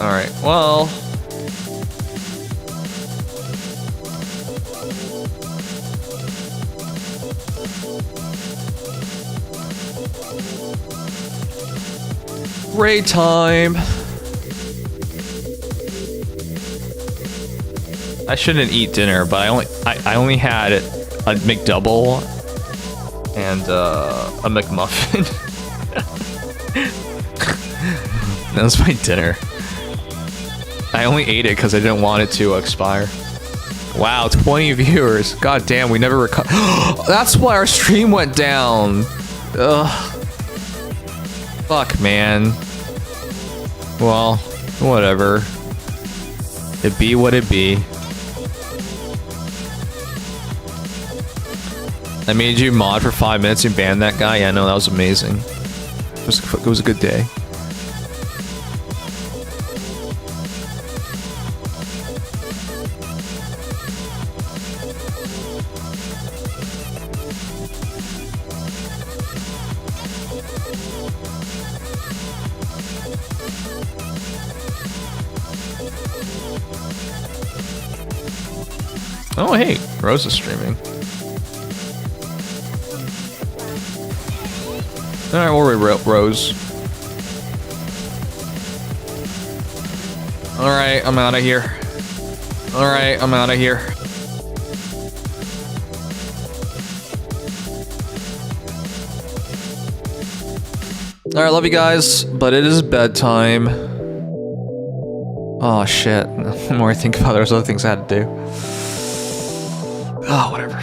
Alright, well... Raid time! I shouldn't eat dinner, but I only had a McDouble and a McMuffin. That was my dinner. I only ate it because I didn't want it to expire. Wow, 20 viewers. God damn, we never recovered. That's why our stream went down. Ugh. Fuck, man. Well, whatever. It be what it be. I made you mod for 5 minutes and banned that guy. Yeah, no, that was amazing. It was a good day. Oh, hey, Rose is streaming. Alright, we'll read Rose. Alright, I'm out of here. Alright, I'm out of here. Alright, love you guys, but it is bedtime. Oh shit, the more I think about it, there's other things I had to do. Oh, whatever.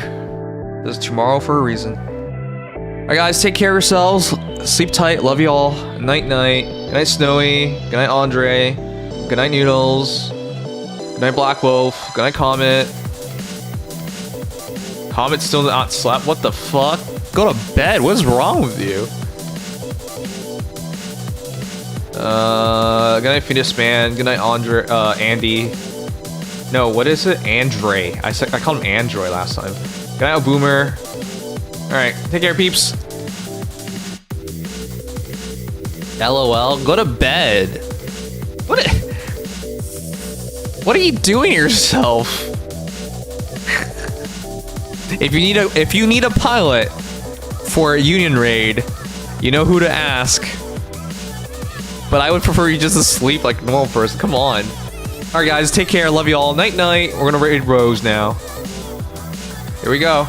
This is tomorrow for a reason. Alright guys, take care of yourselves. Sleep tight, love you all. Night night. Good night Snowy. Good night Andre. Good night Noodles. Good night Black Wolf. Good night Comet. Comet's still not slept. What the fuck? Go to bed. What is wrong with you? Good night Phoenix Man. Good night Andre. Andy. No, what is it? Andre. I called him Android last time. Good night Boomer. Alright, take care peeps. LOL. Go to bed. What are you doing to yourself? If you need a pilot for a Union raid, you know who to ask. But I would prefer you just to sleep like a normal person. Come on. Alright guys, take care. Love you all. Night night. We're gonna raid Rose now. Here we go.